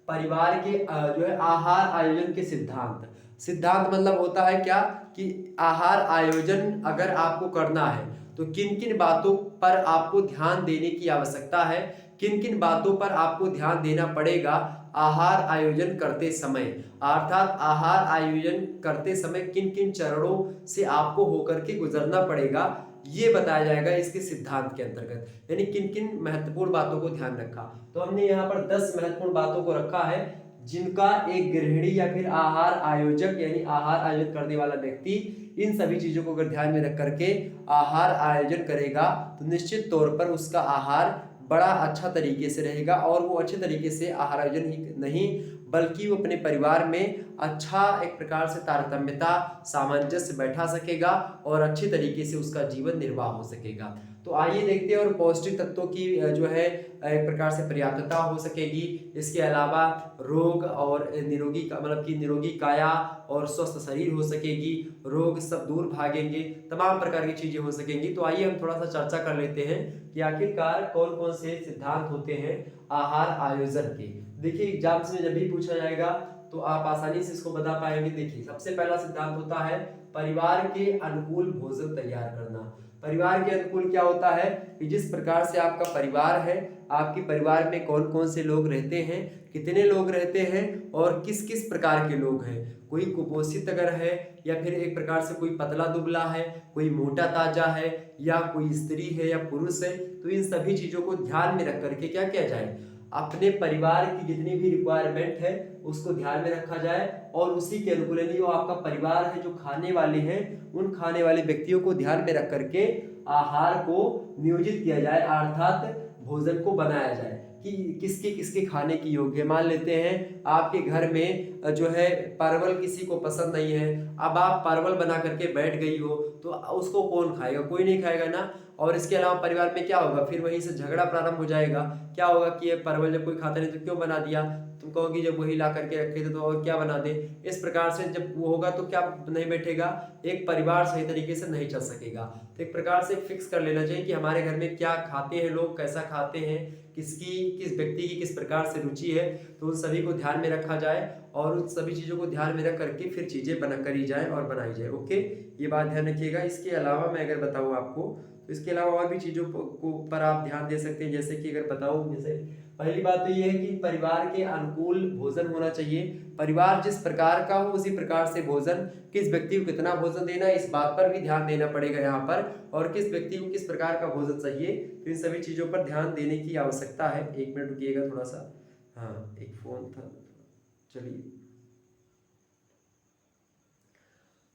परिवार के जो है आहार आयोजन के सिद्धांत। सिद्धांत मतलब होता है क्या कि आहार आयोजन अगर आपको करना है तो किन किन बातों पर आपको ध्यान देने की आवश्यकता है, किन किन बातों पर आपको ध्यान देना पड़ेगा आहार आयोजन करते समय। अर्थात आहार आयोजन करते समय किन किन चरणों से आपको होकर के गुजरना पड़ेगा, ये बताया जाएगा इसके सिद्धांत के अंतर्गत। यानी किन किन महत्वपूर्ण बातों को ध्यान रखा, तो हमने यहाँ पर 10 महत्वपूर्ण बातों को रखा है जिनका एक गृहिणी या फिर आहार आयोजक यानी आहार आयोजन करने वाला व्यक्ति इन सभी चीजों को अगर ध्यान में रख करके आहार आयोजन करेगा तो निश्चित तौर पर उसका आहार बड़ा अच्छा तरीके से रहेगा और वो अच्छे तरीके से आहार आयोजन ही नहीं बल्कि वो अपने परिवार में अच्छा एक प्रकार से तारतम्यता सामंजस्य बैठा सकेगा और अच्छे तरीके से उसका जीवन निर्वाह हो सकेगा। तो आइए देखते हैं और पौष्टिक तत्वों की जो है एक प्रकार से पर्याप्तता हो सकेगी। इसके अलावा रोग और निरोगी मतलब कि निरोगी काया और स्वस्थ शरीर हो सकेगी, रोग सब दूर भागेंगे, तमाम प्रकार की चीजें हो सकेंगी। तो आइए हम थोड़ा सा चर्चा कर लेते हैं कि आखिरकार कौन कौन से सिद्धांत होते हैं आहार आयोजन के। देखिए एग्जाम्स में जब भी पूछा जाएगा तो आप आसानी से इसको बता पाएंगे। देखिए सबसे पहला सिद्धांत होता है परिवार के अनुकूल भोजन तैयार करना। परिवार के अनुकूल क्या होता है कि जिस प्रकार से आपका परिवार है, आपके परिवार में कौन कौन से लोग रहते हैं, कितने लोग रहते हैं और किस किस प्रकार के लोग हैं। कोई कुपोषित अगर है या फिर एक प्रकार से कोई पतला दुबला है, कोई मोटा ताजा है या कोई स्त्री है या पुरुष है, तो इन सभी चीजों को ध्यान में रख करके क्या किया जाए, अपने परिवार की जितनी भी रिक्वायरमेंट है उसको ध्यान में रखा जाए और उसी के अनुकूल यानी जो आपका परिवार है जो खाने वाले हैं उन खाने वाले व्यक्तियों को ध्यान में रख करके आहार को नियोजित किया जाए, अर्थात भोजन को बनाया जाए कि किसके किसके खाने की योग्य। मान लेते हैं आपके घर में जो है परवल किसी को पसंद नहीं है, अब आप परवल बना करके बैठ गई हो तो उसको कौन खाएगा, कोई नहीं खाएगा ना। और इसके अलावा परिवार में क्या होगा, फिर वहीं से झगड़ा प्रारंभ हो जाएगा। क्या होगा कि ये परवल जब कोई खाता नहीं तो क्यों बना दिया, तुम कहोगी जब वही ला करके रखे थे तो और क्या बना दे। इस प्रकार से जब वो होगा तो क्या नहीं बैठेगा, एक परिवार सही तरीके से नहीं चल सकेगा। तो एक प्रकार से फिक्स कर लेना चाहिए कि हमारे घर में क्या खाते हैं लोग, कैसा खाते हैं, किसकी किस व्यक्ति की किस प्रकार से रुचि है, तो उन सभी को ध्यान में रखा जाए और उन सभी चीज़ों को ध्यान में रख करके फिर चीज़ें बना करी जाए और बनाई जाए। ओके, ये बात ध्यान रखिएगा। इसके अलावा मैं अगर बताऊँ आपको तो इसके अलावा और भी चीज़ों को पर आप ध्यान दे सकते हैं। जैसे कि अगर बताऊँ, जैसे पहली बात तो ये है कि परिवार के अनुकूल भोजन होना चाहिए। परिवार जिस प्रकार का हो उसी प्रकार से भोजन, किस व्यक्ति को कितना भोजन देना इस बात पर भी ध्यान देना पड़ेगा यहाँ पर, और किस व्यक्ति को किस प्रकार का भोजन चाहिए, तो इन सभी चीज़ों पर ध्यान देने की आवश्यकता है। 1 मिनट रुकिएगा थोड़ा सा, हाँ एक फोन था, चलिए।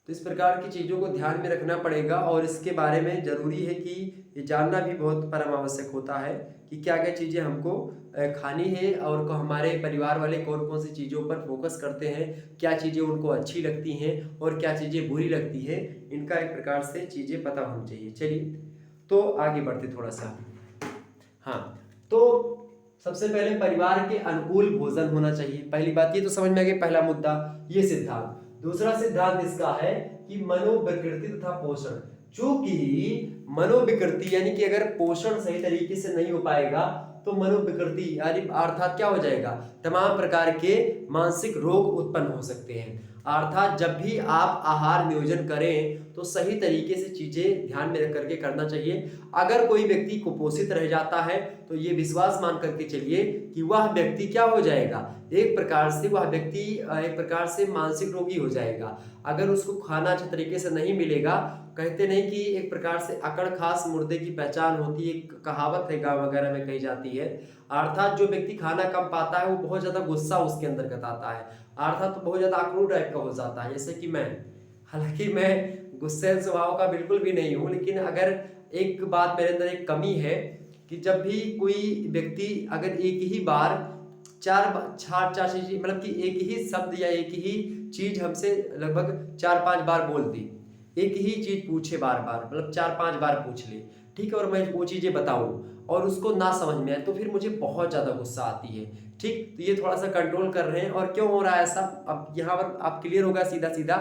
तो इस प्रकार की चीज़ों को ध्यान में रखना पड़ेगा और इसके बारे में ज़रूरी है कि ये जानना भी बहुत परम आवश्यक होता है कि क्या क्या चीज़ें हमको खानी है और हमारे परिवार वाले कौन कौन सी चीज़ों पर फोकस करते हैं, क्या चीज़ें उनको अच्छी लगती हैं और क्या चीज़ें बुरी लगती हैं, इनका एक प्रकार से चीज़ें पता होनी चाहिए। चलिए तो आगे बढ़ते थोड़ा सा। हाँ, तो सबसे पहले परिवार के अनुकूल भोजन होना चाहिए। पहली बात ये तो समझ में आ गई, पहला मुद्दा ये सिद्धांत। दूसरा सिद्धांत इसका है कि मनोविकृति तथा पोषण। चूंकि मनोविकृति यानी कि अगर पोषण सही तरीके से नहीं हो पाएगा तो मनोविकृति यानी अर्थात क्या हो जाएगा, तमाम प्रकार के मानसिक रोग उत्पन्न हो सकते हैं। अर्थात जब भी आप आहार नियोजन करें तो सही तरीके से चीज़ें ध्यान में रख करके करना चाहिए। अगर कोई व्यक्ति कुपोषित रह जाता है तो ये विश्वास मान करके चलिए कि वह व्यक्ति क्या हो जाएगा, एक प्रकार से वह व्यक्ति एक प्रकार से मानसिक रोगी हो जाएगा। अगर उसको खाना अच्छे तरीके से नहीं मिलेगा, कहते नहीं कि एक प्रकार से अकड़ खास मुर्दे की पहचान होती है, एक कहावत है गाँव वगैरह में कही जाती है। अर्थात जो व्यक्ति खाना कम पाता है वो बहुत ज़्यादा गुस्सा उसके अंतर्गत आता है, अर्थात तो बहुत ज़्यादा आक्रोश टाइप का हो जाता है। जैसे कि मैं, हालांकि मैं गुस्सैल स्वभाव का बिल्कुल भी नहीं हूँ, लेकिन अगर एक बात मेरे अंदर एक कमी है कि जब भी कोई व्यक्ति अगर एक ही बार चार चार चीज़ मतलब कि एक ही शब्द या एक ही चीज़ हमसे लगभग 4-5 बार बोल दी, एक ही चीज़ पूछे बार बार, मतलब 4-5 बार पूछ ले, ठीक है, और मैं वो चीज़ें बताऊँ और उसको ना समझ में आए तो फिर मुझे बहुत ज़्यादा गुस्सा आती है। ठीक, तो ये थोड़ा सा कंट्रोल कर रहे हैं। और क्यों हो रहा है ऐसा, अब यहाँ पर आप क्लियर होगा सीधा सीधा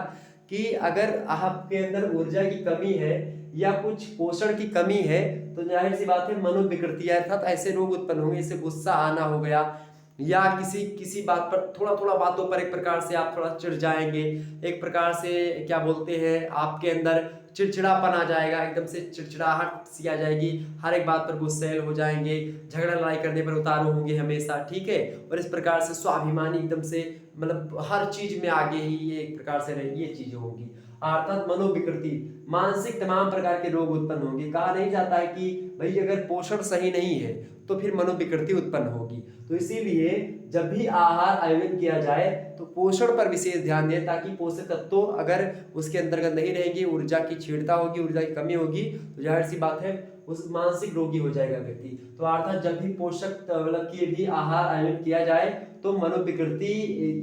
कि अगर आपके अंदर ऊर्जा की कमी है या कुछ पोषण की कमी है तो जाहिर सी बात है मनोविकृतियां अर्थात ऐसे रोग उत्पन्न होंगे, जैसे गुस्सा आना हो गया, या किसी बात पर थोड़ा थोड़ा बातों पर एक प्रकार से आप थोड़ा चिढ़ जाएंगे, एक प्रकार से क्या बोलते हैं आपके अंदर चिड़चिड़ापन आ जाएगा, एकदम से चिड़चिड़ाहट सी आ जाएगी, हर एक बात पर गुस्सैल हो जाएंगे, झगड़ा लड़ाई करने पर उतारू होंगे हमेशा, ठीक है। और इस प्रकार से स्वाभिमानी एकदम से मतलब हर चीज में आगे ही ये एक प्रकार से ये चीजें होंगी, अर्थात मनोविकृति, मानसिक तमाम प्रकार के रोग उत्पन्न होंगे। कहा नहीं जाता है कि भाई अगर पोषण सही नहीं है तो फिर मनोविकृति उत्पन्न होगी। तो इसीलिए जब भी आहार आयोजन किया जाए तो पोषण पर विशेष ध्यान दें, ताकि पोषक तत्व अगर उसके अंतर्गत नहीं रहेंगे, ऊर्जा की छीड़ता होगी, ऊर्जा की कमी होगी, तो जाहिर सी बात है उस मानसिक रोगी हो जाएगा व्यक्ति। तो अर्थात जब भी पोषक मतलब कि भी आहार आयोजन किया जाए तो मनोविकृति,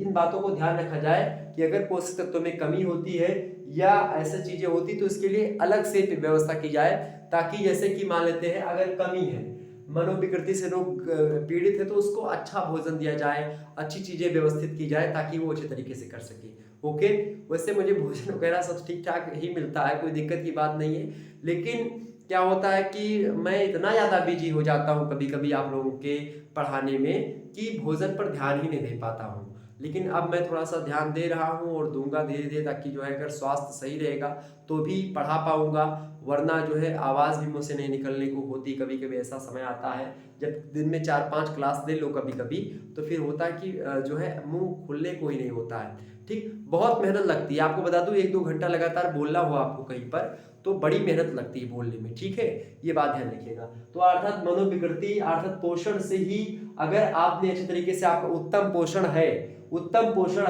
इन बातों को ध्यान रखा जाए कि अगर पोषक तत्वों में कमी होती है या ऐसी चीजें होती तो इसके लिए अलग से व्यवस्था की जाए, ताकि जैसे कि मान लेते हैं अगर कमी है, मनोविकृति से लोग पीड़ित है तो उसको अच्छा भोजन दिया जाए, अच्छी चीजें व्यवस्थित की जाए ताकि वो अच्छे तरीके से कर सके। ओके, वैसे मुझे भोजन वगैरह सब ठीक ठाक ही मिलता है, कोई दिक्कत की बात नहीं है, लेकिन क्या होता है कि मैं इतना ज़्यादा बिजी हो जाता हूँ कभी कभी आप लोगों के पढ़ाने में कि भोजन पर ध्यान ही नहीं दे पाता हूँ। लेकिन अब मैं थोड़ा सा ध्यान दे रहा हूँ और दूंगा धीरे धीरे, ताकि जो है अगर स्वास्थ्य सही रहेगा तो भी पढ़ा पाऊंगा, वरना जो है आवाज़ भी मुझसे नहीं निकलने को होती। कभी कभी ऐसा समय आता है जब दिन में 4-5 क्लास ले लो कभी कभी, तो फिर होता है कि जो है मुंह खुलने को ही नहीं होता है। ठीक, बहुत मेहनत लगती है, आपको बता दूं 1-2 घंटा लगातार बोलना हुआ आपको कहीं पर तो बड़ी मेहनत लगती है बोलने में, ठीक है, ये बात ध्यान रखिएगा। तो अर्थात मनोविकृति अर्थात पोषण से ही, अगर आपने अच्छे तरीके से आपका उत्तम पोषण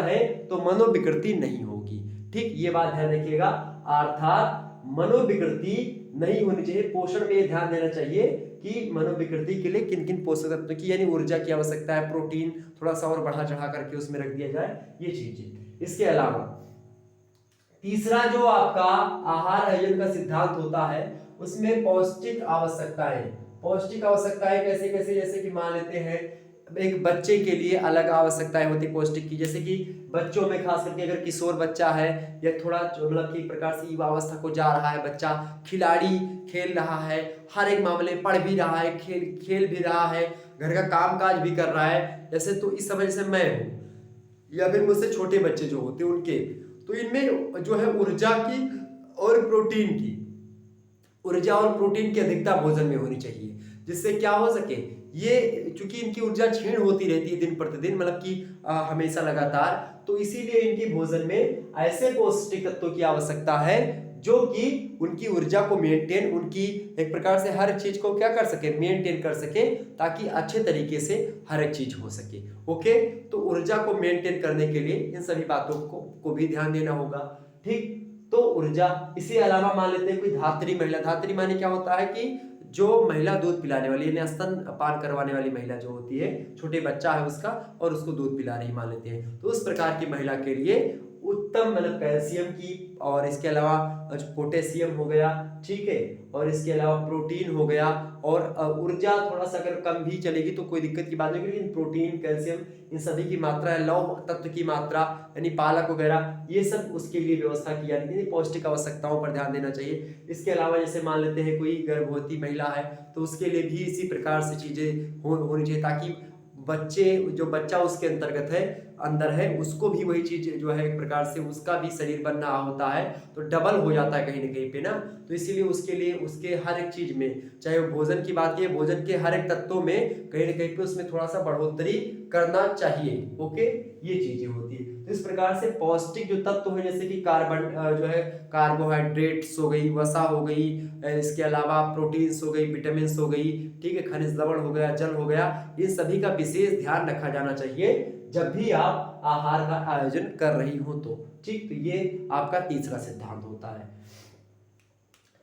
है तो मनोविकृति नहीं होगी। ठीक, ये बात ध्यान रखिएगा, अर्थात मनोविकृति नहीं होनी चाहिए। पोषण में ध्यान देना चाहिए कि मनोविकृति के लिए किन किन पोषक तत्वों की यानी ऊर्जा की आवश्यकता है, प्रोटीन थोड़ा सा और बढ़ा चढ़ा करके उसमें रख दिया जाए, ये चीजें। इसके अलावा तीसरा जो आपका आहार आयोजन का सिद्धांत होता है उसमें पौष्टिक आवश्यकताएं कैसे कैसे, जैसे कि मान लेते हैं एक बच्चे के लिए अलग आवश्यकताएं होती है पौष्टिक की, जैसे कि बच्चों में खास करके अगर किशोर बच्चा है या थोड़ा मतलब कि प्रकार से युवा अवस्था को जा रहा है बच्चा, खिलाड़ी खेल रहा है, हर एक मामले पढ़ भी रहा है, खेल भी रहा है, घर का काम काज भी कर रहा है, जैसे तो इस समय जैसे मैं हूँ या फिर मुझसे छोटे बच्चे जो होते हैं उनके, तो इनमें जो है ऊर्जा और प्रोटीन की अधिकता भोजन में होनी चाहिए, जिससे क्या हो सके, ये चूंकि इनकी ऊर्जा क्षीण होती रहती है दिन प्रतिदिन, मतलब कि हमेशा लगातार, तो इसीलिए इनकी भोजन में ऐसे पौष्टिक तत्वों की आवश्यकता है जो कि उनकी ऊर्जा को मेंटेन, उनकी एक प्रकार से हर चीज को क्या कर सके, मेंटेन कर सके, ताकि अच्छे तरीके से हर एक चीज हो सके। ओके, तो ऊर्जा को मेंटेन करने के लिए इन सभी बातों को भी ध्यान देना होगा। ठीक, तो ऊर्जा, इसी अलावा मान लेते हैं कोई धात्री महिला, धात्री माने क्या होता है कि जो महिला दूध पिलाने वाली यानी स्तन पान करवाने वाली महिला जो होती है, छोटे बच्चा है उसका और उसको दूध पिला रही मान लेते हैं, तो उस प्रकार की महिला के लिए उत्तम मतलब कैल्शियम की, और इसके अलावा पोटेशियम हो गया, ठीक है, और इसके अलावा प्रोटीन हो गया, और ऊर्जा थोड़ा सा अगर कम भी चलेगी तो कोई दिक्कत की बात नहीं, लेकिन प्रोटीन कैल्शियम इन सभी की मात्रा है, लौह तत्व की मात्रा यानी पालक वगैरह, ये सब उसके लिए व्यवस्था की जाती है, पौष्टिक आवश्यकताओं पर ध्यान देना चाहिए। इसके अलावा जैसे मान लेते हैं कोई गर्भवती महिला है तो उसके लिए भी इसी प्रकार से चीजें होनी चाहिए, ताकि बच्चे जो बच्चा उसके अंतर्गत है, अंदर है, उसको भी वही चीज जो है एक प्रकार से उसका भी शरीर बनना होता है, तो डबल हो जाता है कहीं ना कहीं पे ना। तो इसीलिए उसके लिए उसके हर एक चीज में, चाहे वो भोजन की बात की, भोजन के हर एक तत्वों में कहीं ना कहीं पे उसमें थोड़ा सा बढ़ोतरी करना चाहिए। ओके, ये चीजें होती है। तो इस प्रकार से पौष्टिक जो तत्व है, जैसे कि कार्बन जो है कार्बोहाइड्रेट्स हो गई, वसा हो गई, इसके अलावा प्रोटीन्स हो गई, विटामिन्स हो गई, ठीक है, खनिज लवण हो गया, जल हो गया, इन सभी का विशेष ध्यान रखा जाना चाहिए जब भी आप आहार का आयोजन कर रही हो तो। ठीक, तो ये आपका तीसरा सिद्धांत होता है।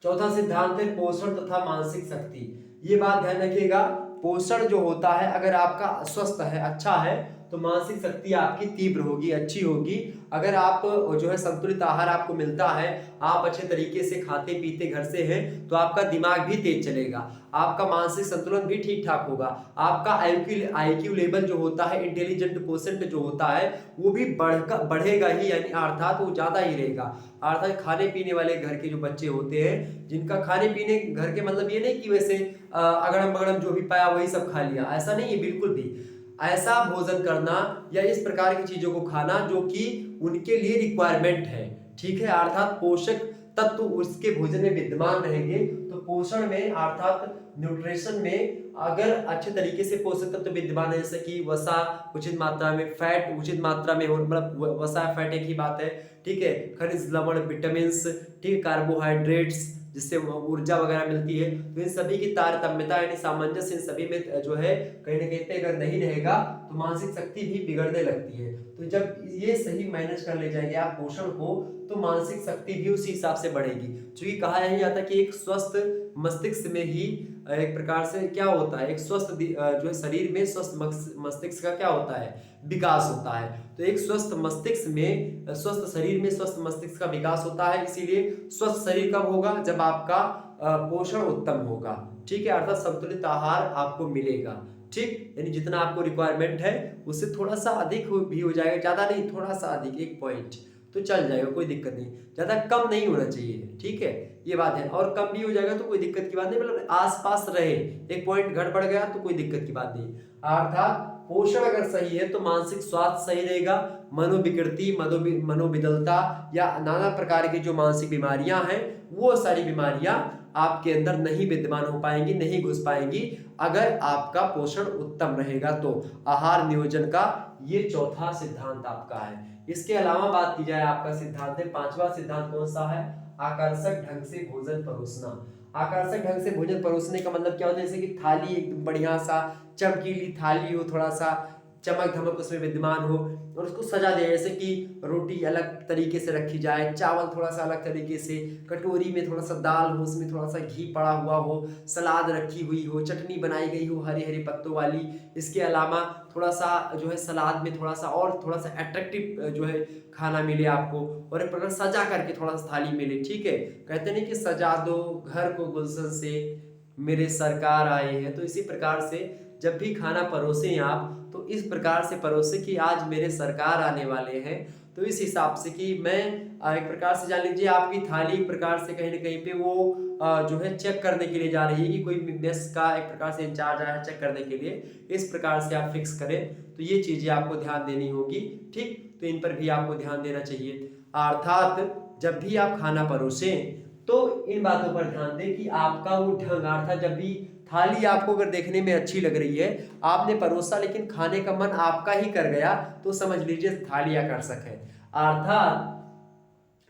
चौथा सिद्धांत है पोषण तथा मानसिक शक्ति। ये बात ध्यान रखिएगा, पोषण जो होता है अगर आपका स्वस्थ है, अच्छा है, तो मानसिक शक्ति आपकी तीव्र होगी, अच्छी होगी। अगर आप जो है संतुलित आहार आपको मिलता है, आप अच्छे तरीके से खाते पीते घर से हैं, तो आपका दिमाग भी तेज चलेगा, आपका मानसिक संतुलन भी ठीक ठाक होगा, आपका आईक्यू लेवल जो होता है, इंटेलिजेंट कोसेंट जो होता है, वो भी बढ़ेगा ही, यानी अर्थात वो ज्यादा ही रहेगा। अर्थात खाने पीने वाले घर के जो बच्चे होते हैं, जिनका खाने पीने घर के मतलब ये नहीं कि वैसे अगड़म बगड़म जो भी पाया वही सब खा लिया, ऐसा नहीं है बिल्कुल भी। ऐसा भोजन करना या इस प्रकार की चीजों को खाना जो कि उनके लिए रिक्वायरमेंट है, ठीक है, अर्थात पोषक तत्व उसके भोजन में विद्यमान रहेंगे। तो पोषण में अर्थात न्यूट्रिशन में अगर अच्छे तरीके से पोषक तत्व विद्यमान है, जैसे कि वसा उचित मात्रा में, फैट उचित मात्रा में हो, मतलब वसा फैट एक ही बात है, ठीक है, खनिज लवण, विटामिन, ठीक, कार्बोहाइड्रेट्स जिससे ऊर्जा वगैरह मिलती है, तो इन सभी की तारतम्यता यानी सामंजस्य इन सभी में जो है कहीं ना कहीं पे अगर नहीं रहेगा तो मानसिक शक्ति भी बिगड़ने लगती है। तो जब ये सही मैनेज कर ले जाएंगे आप पोषण को, तो मानसिक शक्ति भी उसी हिसाब से बढ़ेगी। क्योंकि कहा यही जाता है कि एक स्वस्थ मस्तिष्क में ही एक प्रकार से क्या होता है, एक स्वस्थ जो है शरीर में स्वस्थ मस्तिष्क का क्या होता है, विकास होता है। तो एक स्वस्थ मस्तिष्क में, स्वस्थ शरीर में स्वस्थ मस्तिष्क का विकास होता है। इसीलिए स्वस्थ शरीर कब होगा, जब आपका पोषण उत्तम होगा, ठीक है, अर्थात संतुलित आहार आपको मिलेगा, ठीक, यानी जितना आपको रिक्वायरमेंट है उससे थोड़ा सा अधिक भी हो जाएगा, ज्यादा नहीं, थोड़ा सा अधिक, एक पॉइंट तो चल जाएगा, कोई दिक्कत नहीं, ज्यादा कम नहीं होना चाहिए, ठीक है, ये बात है। और कम भी हो जाएगा तो कोई दिक्कत की बात नहीं, मतलब आसपास रहे, एक पॉइंट घट बढ़ गया तो कोई दिक्कत की बात नहीं। अर्थात पोषण अगर सही है तो मानसिक स्वास्थ्य सही रहेगा, मनोविकृति, मनोविदलता या नाना प्रकार की जो मानसिक बीमारियां हैं, वो सारी बीमारियां आपके अंदर नहीं विद्यमान हो पाएंगी, नहीं घुस पाएंगी, अगर आपका पोषण उत्तम रहेगा तो। आहार नियोजन का ये चौथा सिद्धांत आपका है। इसके अलावा बात की जाए, आपका सिद्धांत है पांचवा सिद्धांत कौन सा है, आकर्षक ढंग से भोजन परोसना। आकर्षक ढंग से भोजन परोसने का मतलब क्या होता है, जैसे कि थाली एकदम बढ़िया सा चमकीली थाली हो, थोड़ा सा चमक धमक उसमें विद्यमान हो, और उसको सजा दे, जैसे कि रोटी अलग तरीके से रखी जाए, चावल थोड़ा सा अलग तरीके से, कटोरी में थोड़ा सा दाल हो, उसमें थोड़ा सा घी पड़ा हुआ हो, सलाद रखी हुई हो, चटनी बनाई गई हो हरे हरे पत्तों वाली। इसके अलावा थोड़ा सा जो है सलाद में थोड़ा सा और थोड़ा सा अट्रैक्टिव जो है खाना मिले आपको, और एक प्रकार सजा करके थोड़ा सा थाली मिले, ठीक है, कहते नहीं कि सजा दो घर को गुलशन से मेरे सरकार आए हैं। तो इसी प्रकार से जब भी खाना परोसें आप, तो इस प्रकार से परोसे कि आज मेरे सरकार आने वाले हैं, तो इस हिसाब से कि मैं एक प्रकार से जान लीजिए आपकी थाली एक प्रकार से कहीं ना कहीं पे वो जो है चेक करने के लिए जा रही है कि कोई मेस का एक प्रकार से इंचार्ज आया है चेक करने के लिए, इस प्रकार से आप फिक्स करें। तो ये चीजें आपको ध्यान देनी होगी, ठीक, तो इन पर भी आपको ध्यान देना चाहिए। अर्थात जब भी आप खाना परोसें तो इन बातों पर ध्यान दें कि आपका वो ढंग, अर्थात जब भी थाली आपको अगर देखने में अच्छी लग रही है, आपने परोसा लेकिन खाने का मन आपका ही कर गया, तो समझ लीजिए थाली आकर्षक है। अर्थात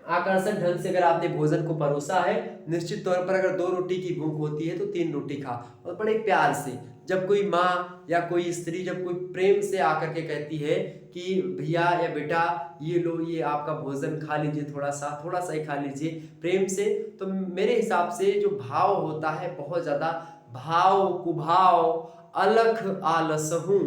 आकर्षक ढंग से अगर आपने भोजन को परोसा है, निश्चित तौर पर अगर 2 रोटी की भूख होती है तो 3 रोटी खा, और बड़े प्यार से। जब कोई माँ या कोई स्त्री जब कोई प्रेम से आकर के कहती है कि भैया या बेटा ये लो, ये आपका भोजन खा लीजिए, थोड़ा सा ही खा लीजिए प्रेम से, तो मेरे हिसाब से जो भाव होता है बहुत ज्यादा, भाव कुभाव अलख आलसहूं,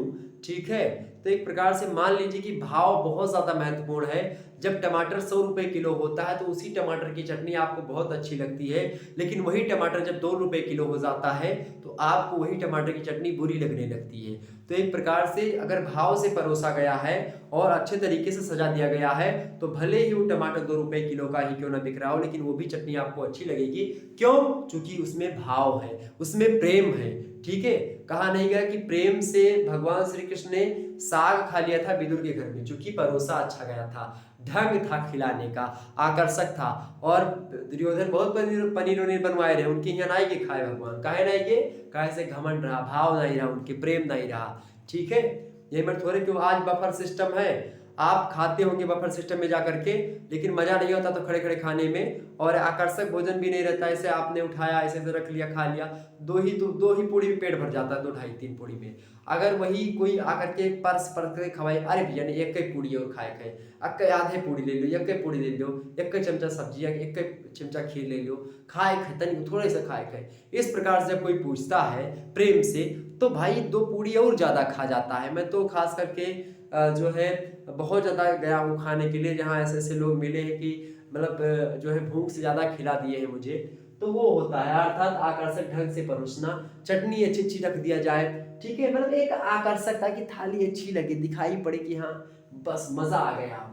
ठीक है, तो एक प्रकार से मान लीजिए कि भाव बहुत ज्यादा महत्वपूर्ण है। जब टमाटर 100 रुपये किलो होता है तो उसी टमाटर की चटनी आपको बहुत अच्छी लगती है, लेकिन वही टमाटर जब 2 रुपये किलो हो जाता है तो आपको वही टमाटर की चटनी बुरी लगने लगती है। तो एक प्रकार से अगर भाव से परोसा गया है और अच्छे तरीके से सजा दिया गया है तो भले ही वो टमाटर 2 रुपये किलो का ही क्यों ना बिक रहा हो, लेकिन वो भी चटनी आपको अच्छी लगेगी। क्यों? क्योंकि उसमें भाव है, उसमें प्रेम है। ठीक है, कहा नहीं गया कि प्रेम से भगवान श्री कृष्ण ने साग खा लिया था विदुर के घर में, क्योंकि परोसा अच्छा गया था, ढंग था खिलाने का, आकर्षक था। और दुर्योधन बहुत पनीर वनीर बनवाए रहे, उनके यहाँ नहीं के खाए भगवान, काहे नहीं के? काहे से घमंड रहा, भाव नहीं रहा, उनके प्रेम नहीं रहा। ठीक है, ये मत थोड़े क्यों आज बफर सिस्टम है, आप खाते होंगे बफर सिस्टम में जाकर के, लेकिन मजा नहीं होता तो खड़े खड़े खाने में, और आकर्षक भोजन भी नहीं रहता। ऐसे आपने उठाया, ऐसे ऐसे रख लिया, खा लिया, दो ही पूड़ी में पेट भर जाता है, 2 ढाई 3 पूड़ी में। अगर वही कोई आकर के परस के खवाए, अरे भैया ने एक ही पूड़ी और खाए अक्के आधे पूड़ी ले लो, एक पूड़ी ले लो, एक चमचा सब्जी, एक चमचा खीर ले लो, खाए तनिक थोड़े से खाए। इस प्रकार से जब कोई पूछता है प्रेम से तो भाई 2 पूड़ी और ज्यादा खा जाता है। मैं तो खास करके जो है बहुत ज़्यादा गया हूँ खाने के लिए, जहाँ ऐसे ऐसे लोग मिले हैं कि मतलब जो है भूख से ज़्यादा खिला दिए हैं मुझे, तो वो होता है। अर्थात आकर्षक ढंग से परोसना, चटनी अच्छी अच्छी रख दिया जाए, ठीक है, मतलब एक आकर्षकता की थाली अच्छी लगे, दिखाई पड़े कि हाँ बस मज़ा आ गया।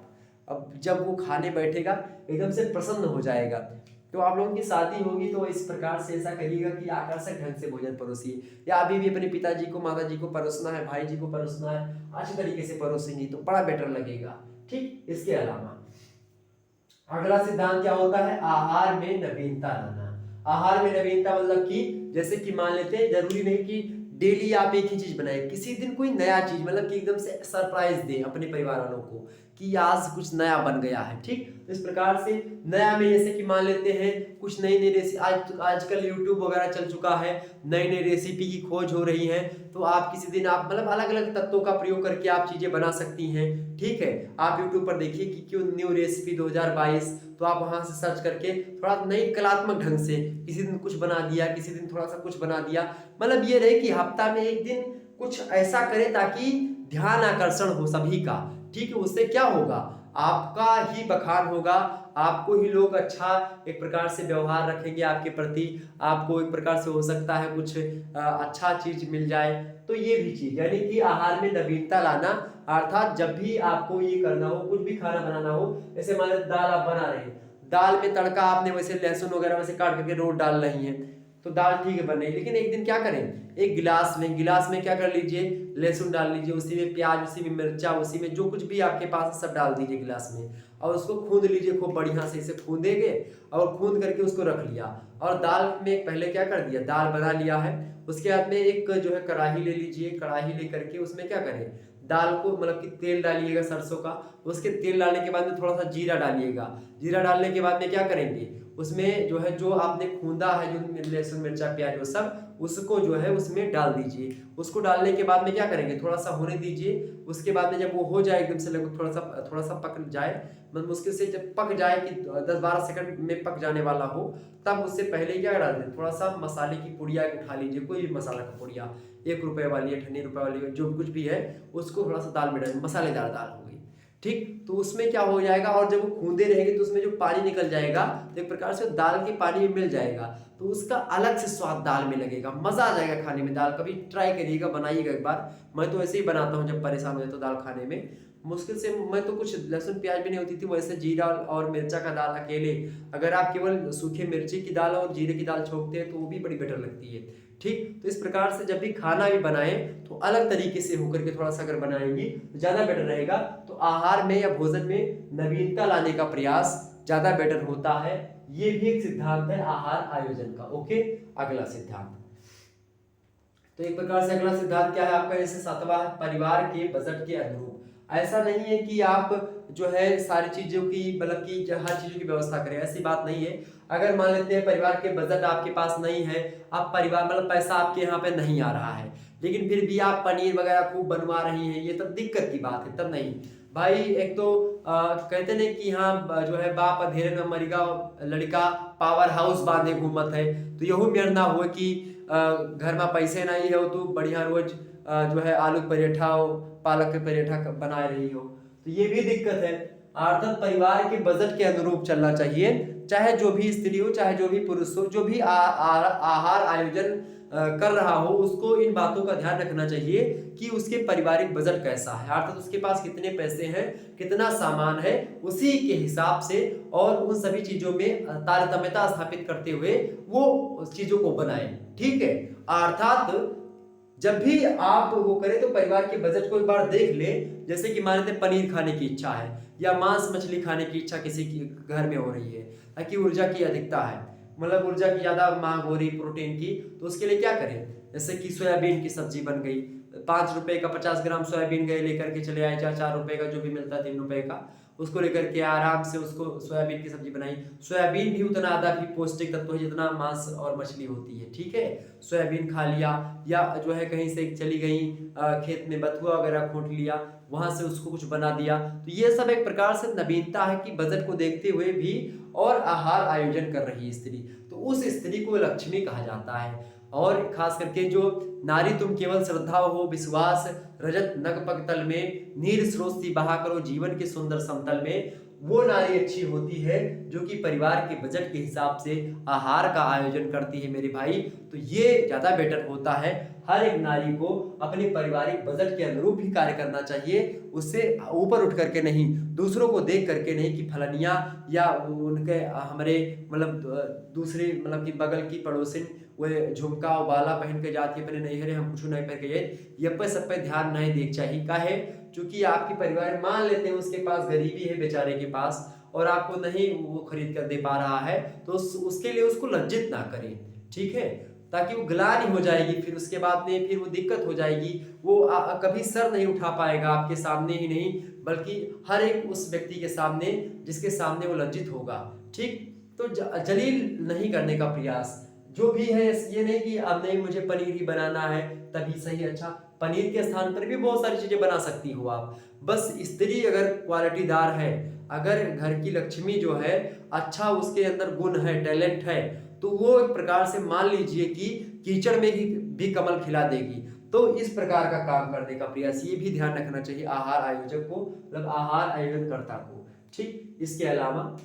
अब जब वो खाने बैठेगा एकदम से प्रसन्न हो जाएगा। तो आप लोगों की शादी होगी तो इस प्रकार से ऐसा करिएगा कि आकर्षक ढंग से भोजन परोसिए, या अभी भी अपने पिताजी को माता जी को परोसना है, भाई जी को परोसना है, अच्छे तरीके से परोसेंगी तो बड़ा बेटर लगेगा। ठीक, इसके अलावा अगला सिद्धांत क्या होता है? आहार में नवीनता लाना। आहार में नवीनता मतलब कि जैसे कि मान लेते हैं, जरूरी नहीं कि डेली आप एक ही चीज बनाए, किसी दिन कोई नया चीज, मतलब कि एकदम से सरप्राइज दें अपने परिवार वालों को कि आज कुछ नया बन गया है। ठीक, तो इस प्रकार से नया में जैसे कि मान लेते हैं कुछ नई नई रेसिपी, आजकल यूट्यूब वगैरह चल चुका है, नई नई रेसिपी की खोज हो रही है, तो आप किसी दिन आप मतलब अलग अलग तत्वों का प्रयोग करके आप चीजें बना सकती हैं। ठीक है, आप यूट्यूब पर देखिए कि क्यों न्यू रेसिपी 2022, तो आप वहां से सर्च करके थोड़ा नई कलात्मक ढंग से किसी दिन कुछ बना दिया, किसी दिन थोड़ा सा कुछ बना दिया, मतलब ये रहे कि हफ्ता में एक दिन कुछ ऐसा करें ताकि ध्यान आकर्षण हो सभी का। ठीक है, उससे क्या होगा? आपका ही बखान होगा, आपको ही लोग अच्छा एक प्रकार से व्यवहार रखेंगे आपके प्रति, आपको एक प्रकार से हो सकता है कुछ अच्छा चीज मिल जाए। तो ये भी चीज यानी कि आहार में नवीनता लाना, अर्थात जब भी आपको ये करना हो, कुछ भी खाना बनाना हो, जैसे मान लो दाल आप बना रहे हैं, दाल में तड़का आपने वैसे लहसुन वगैरह वैसे काट करके रोज डाल रही है, तो दाल ठीक है बन रही, लेकिन एक दिन क्या करें, एक गिलास में क्या कर लीजिए, लहसुन डाल लीजिए, उसी में प्याज, उसी में मिर्चा, उसी में जो कुछ भी आपके पास है सब डाल दीजिए गिलास में, और उसको खूंद लीजिए खूब बढ़िया से, इसे खूंदेंगे और खूंद करके उसको रख लिया। और दाल में पहले क्या कर दिया, दाल बना लिया है, उसके बाद में एक जो है कढ़ाई ले लीजिए, कढ़ाई ले करके उसमें क्या करें, दाल को मतलब कि तेल डालिएगा सरसों का, उसके तेल डालने के बाद में थोड़ा सा जीरा डालिएगा, जीरा डालने के बाद में क्या करेंगे, उसमें जो है जो आपने खूंदा है जो लहसुन मिर्चा प्याज वो सब, उसको जो है उसमें डाल दीजिए। उसको डालने के बाद में क्या करेंगे, थोड़ा सा होने दीजिए, उसके बाद में जब वो हो जाए एकदम से लगभग थोड़ा सा पक जाए, मतलब मुश्किल से जब पक जाए कि 10-12 सेकंड में पक जाने वाला हो, तब उससे पहले क्या डाल दें, थोड़ा सा मसाले की पुड़िया उठा लीजिए, कोई भी मसाला का पुड़िया, 1 रुपए वाली है, 2 रुपए वाली है, जो कुछ भी है उसको थोड़ा सा दाल में डाल, मसालेदार दाल हो गई। ठीक, तो उसमें क्या हो जाएगा, और जब वो खूंदे रहेंगे तो उसमें जो पानी निकल जाएगा तो एक प्रकार से दाल के पानी में मिल जाएगा, तो उसका अलग से स्वाद दाल में लगेगा, मजा आ जाएगा खाने में। दाल कभी ट्राई करिएगा, बनाइएगा एक बार, मैं तो ऐसे ही बनाता हूँ जब परेशान हो जाता हूँ दाल खाने में, मुश्किल से मैं तो कुछ लहसुन प्याज भी नहीं होती थी, वैसे जीरा और मिर्चा का दाल अकेले, अगर आप केवल सूखे मिर्ची की दाल और जीरे की दाल छोड़ते हैं तो वो भी बड़ी बेटर लगती है। ठीक, तो इस प्रकार से जब भी खाना भी बनाए तो अलग तरीके से होकर के थोड़ा सा अगर बनाएंगी तो ज्यादा बेटर रहेगा। तो आहार में या भोजन में नवीनता लाने का प्रयास ज्यादा बेटर होता है, ये भी एक सिद्धांत है आहार आयोजन का। ओके, अगला सिद्धांत, तो एक प्रकार से अगला सिद्धांत क्या है आपका, जैसे 7वां है परिवार के बजट के अनुरूप। ऐसा नहीं है कि आप जो है सारी चीजों की मतलब कि हर चीजों की व्यवस्था करें, ऐसी बात नहीं है। अगर मान लेते हैं परिवार के बजट आपके पास नहीं है, आप परिवार मतलब पैसा आपके यहाँ पे नहीं आ रहा है, लेकिन फिर भी आप पनीर वगैरह खूब बनवा रही हैं, ये तब दिक्कत की बात है, तब नहीं भाई। एक तो कहते नहीं कि हाँ जो है बाप अधेरे में मरिगा, लड़का पावर हाउस बांधे घूमत है, तो यहू मेर ना हो कि घर में पैसे नहीं हो तो बढ़िया रोज जो है आलू पराठा पालक के पराठा बना रही हो, तो ये भी दिक्कत है। अर्थात परिवार के बजट के अनुरूप चलना चाहिए। चाहे जो भी स्त्री हो, चाहे जो भी पुरुष हो, जो भी आहार आयोजन कर रहा हो, उसको इन बातों का ध्यान रखना चाहिए कि उसके पारिवारिक बजट कैसा है, अर्थात उसके पास कितने पैसे हैं, कितना सामान है, उसी के हिसाब से और उन सभी चीजों में तारतम्यता स्थापित करते हुए वो चीजों को बनाए। ठीक है, अर्थात जब भी आप वो करें तो परिवार के बजट को एक बार देख ले। जैसे कि मान लेते हैं पनीर खाने की इच्छा है या मांस मछली खाने की इच्छा किसी की घर में हो रही है, ताकि ऊर्जा की अधिकता है, मतलब ऊर्जा की ज्यादा मांग हो रही प्रोटीन की, तो उसके लिए क्या करें, जैसे कि सोयाबीन की सब्जी बन गई, 5 रुपए का 50 ग्राम सोयाबीन गए लेकर के चले आए, 4 रुपए का जो भी मिलता है 3 रुपए का, उसको लेकर के आराम से उसको सोयाबीन की सब्जी बनाई। सोयाबीन भी उतना आधा भी पौष्टिक तत्व है जितना मांस और मछली होती है। ठीक है, सोयाबीन खा लिया, या जो है कहीं से चली गई खेत में बथुआ वगैरह खोट लिया, वहां से उसको कुछ बना दिया। तो ये सब एक प्रकार से नवीनता है कि बजट को देखते हुए भी और आहार आयोजन कर रही है स्त्री, तो उस स्त्री को लक्ष्मी कहा जाता है। और खास करके जो नारी तुम केवल श्रद्धा हो विश्वास रजत नगपग तल में, नीर स्रोत सी बहा करो जीवन के सुंदर समतल में, वो नारी अच्छी होती है जो कि परिवार के बजट के हिसाब से आहार का आयोजन करती है मेरे भाई। तो ये ज्यादा बेटर होता है। हर एक नारी को अपने पारिवारिक बजट के अनुरूप ही कार्य करना चाहिए, उससे ऊपर उठ करके नहीं, दूसरों को देख करके नहीं कि फलनिया या उनके हमारे मतलब दूसरे मतलब कि बगल की पड़ोसिन वो झुमका और बाला पहन के जाती है अपने नैहरे, हम कुछ नहीं पहन के जाए, ये पे सब पे ध्यान नहीं देख चाहिए। काहे, क्योंकि आपके परिवार मान लेते हैं उसके पास गरीबी है बेचारे के पास और आपको नहीं वो खरीद कर दे पा रहा है, तो उसके लिए उसको लज्जित ना करें। ठीक है, ताकि वो ग्लानि हो जाएगी, फिर उसके बाद में फिर वो दिक्कत हो जाएगी, वो कभी सर नहीं उठा पाएगा आपके सामने ही नहीं बल्कि हर एक उस व्यक्ति के सामने जिसके सामने वो लज्जित होगा। ठीक, तो जलील नहीं करने का प्रयास जो भी है, ये नहीं कि अब नहीं मुझे पनीर ही बनाना है तभी सही। अच्छा, पनीर के स्थान पर भी बहुत सारी चीजें बना सकती हो आप, बस स्त्री अगर क्वालिटीदार है, अगर घर की लक्ष्मी जो है अच्छा उसके अंदर गुण है, टैलेंट है, तो वो एक प्रकार से मान लीजिए कि कीचड़ में भी कमल खिला देगी। तो इस प्रकार का काम करने का प्रयास, ये भी ध्यान रखना चाहिए आहार आयोजक को, मतलब आहार आयोजनकर्ता को। ठीक, इसके अलावा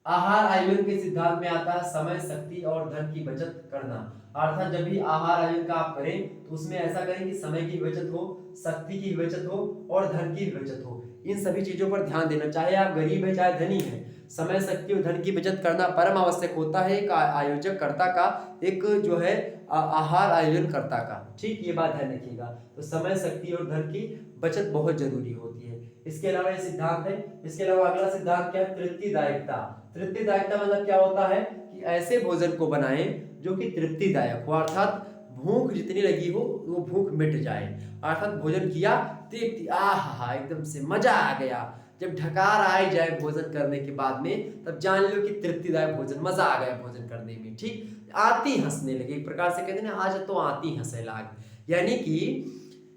आहार आयोजन के सिद्धांत में आता है समय शक्ति और धन की बचत करना। अर्थात जब भी आहार आयोजन का आप करें तो उसमें ऐसा करें कि समय की बचत हो, शक्ति की बचत हो और धन की बचत हो। इन सभी चीजों पर ध्यान देना, चाहे आप गरीब है चाहे धनी है, समय शक्ति और धन की बचत करना परम आवश्यक होता है एक आयोजक कर्ता का, एक जो है आहार आयोजन कर्ता का। ठीक, ये बात ध्यान रखिएगा। तो समय शक्ति और धन की बचत बहुत जरूरी होती है। इसके अलावा ये सिद्धांत है। इसके अलावा अगला सिद्धांत क्या है, तृप्तिदायकता। तृप्तिदायकता मतलब क्या होता है कि ऐसे भोजन को बनाएं जो कि तृप्तिदायक हो, अर्थात भूख जितनी लगी हो वो भूख मिट जाए, अर्थात भोजन किया तृप्ति, आहा एकदम से मजा आ गया। जब ढकार आ जाए भोजन करने के बाद में, तब जान लो कि तृप्तिदायक भोजन, मजा आ गया भोजन करने में। ठीक, आती हंसने लगे, एक प्रकार से कहते हैं ना, आज तो आती हंसे लाग, यानी कि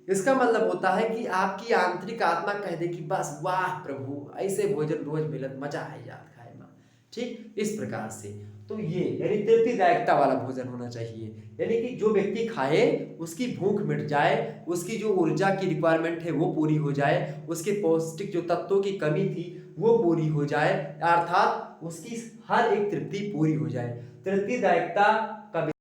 इसका मतलब होता है कि आपकी आंतरिक आत्मा कह दे कि बस वाह प्रभु, ऐसे भोजन रोज मिलत, मजा आ जात खाए में। ठीक, इस प्रकार से तो ये यानी तृप्तिदायकता वाला भोजन होना चाहिए, यानी कि जो व्यक्ति खाए उसकी भूख मिट जाए, उसकी जो ऊर्जा की रिक्वायरमेंट है वो पूरी हो जाए, उसके पौष्टिक जो तत्वों की कमी थी वो पूरी हो जाए, अर्थात उसकी हर एक तृप्ति पूरी हो जाए। तृप्तिदायकता का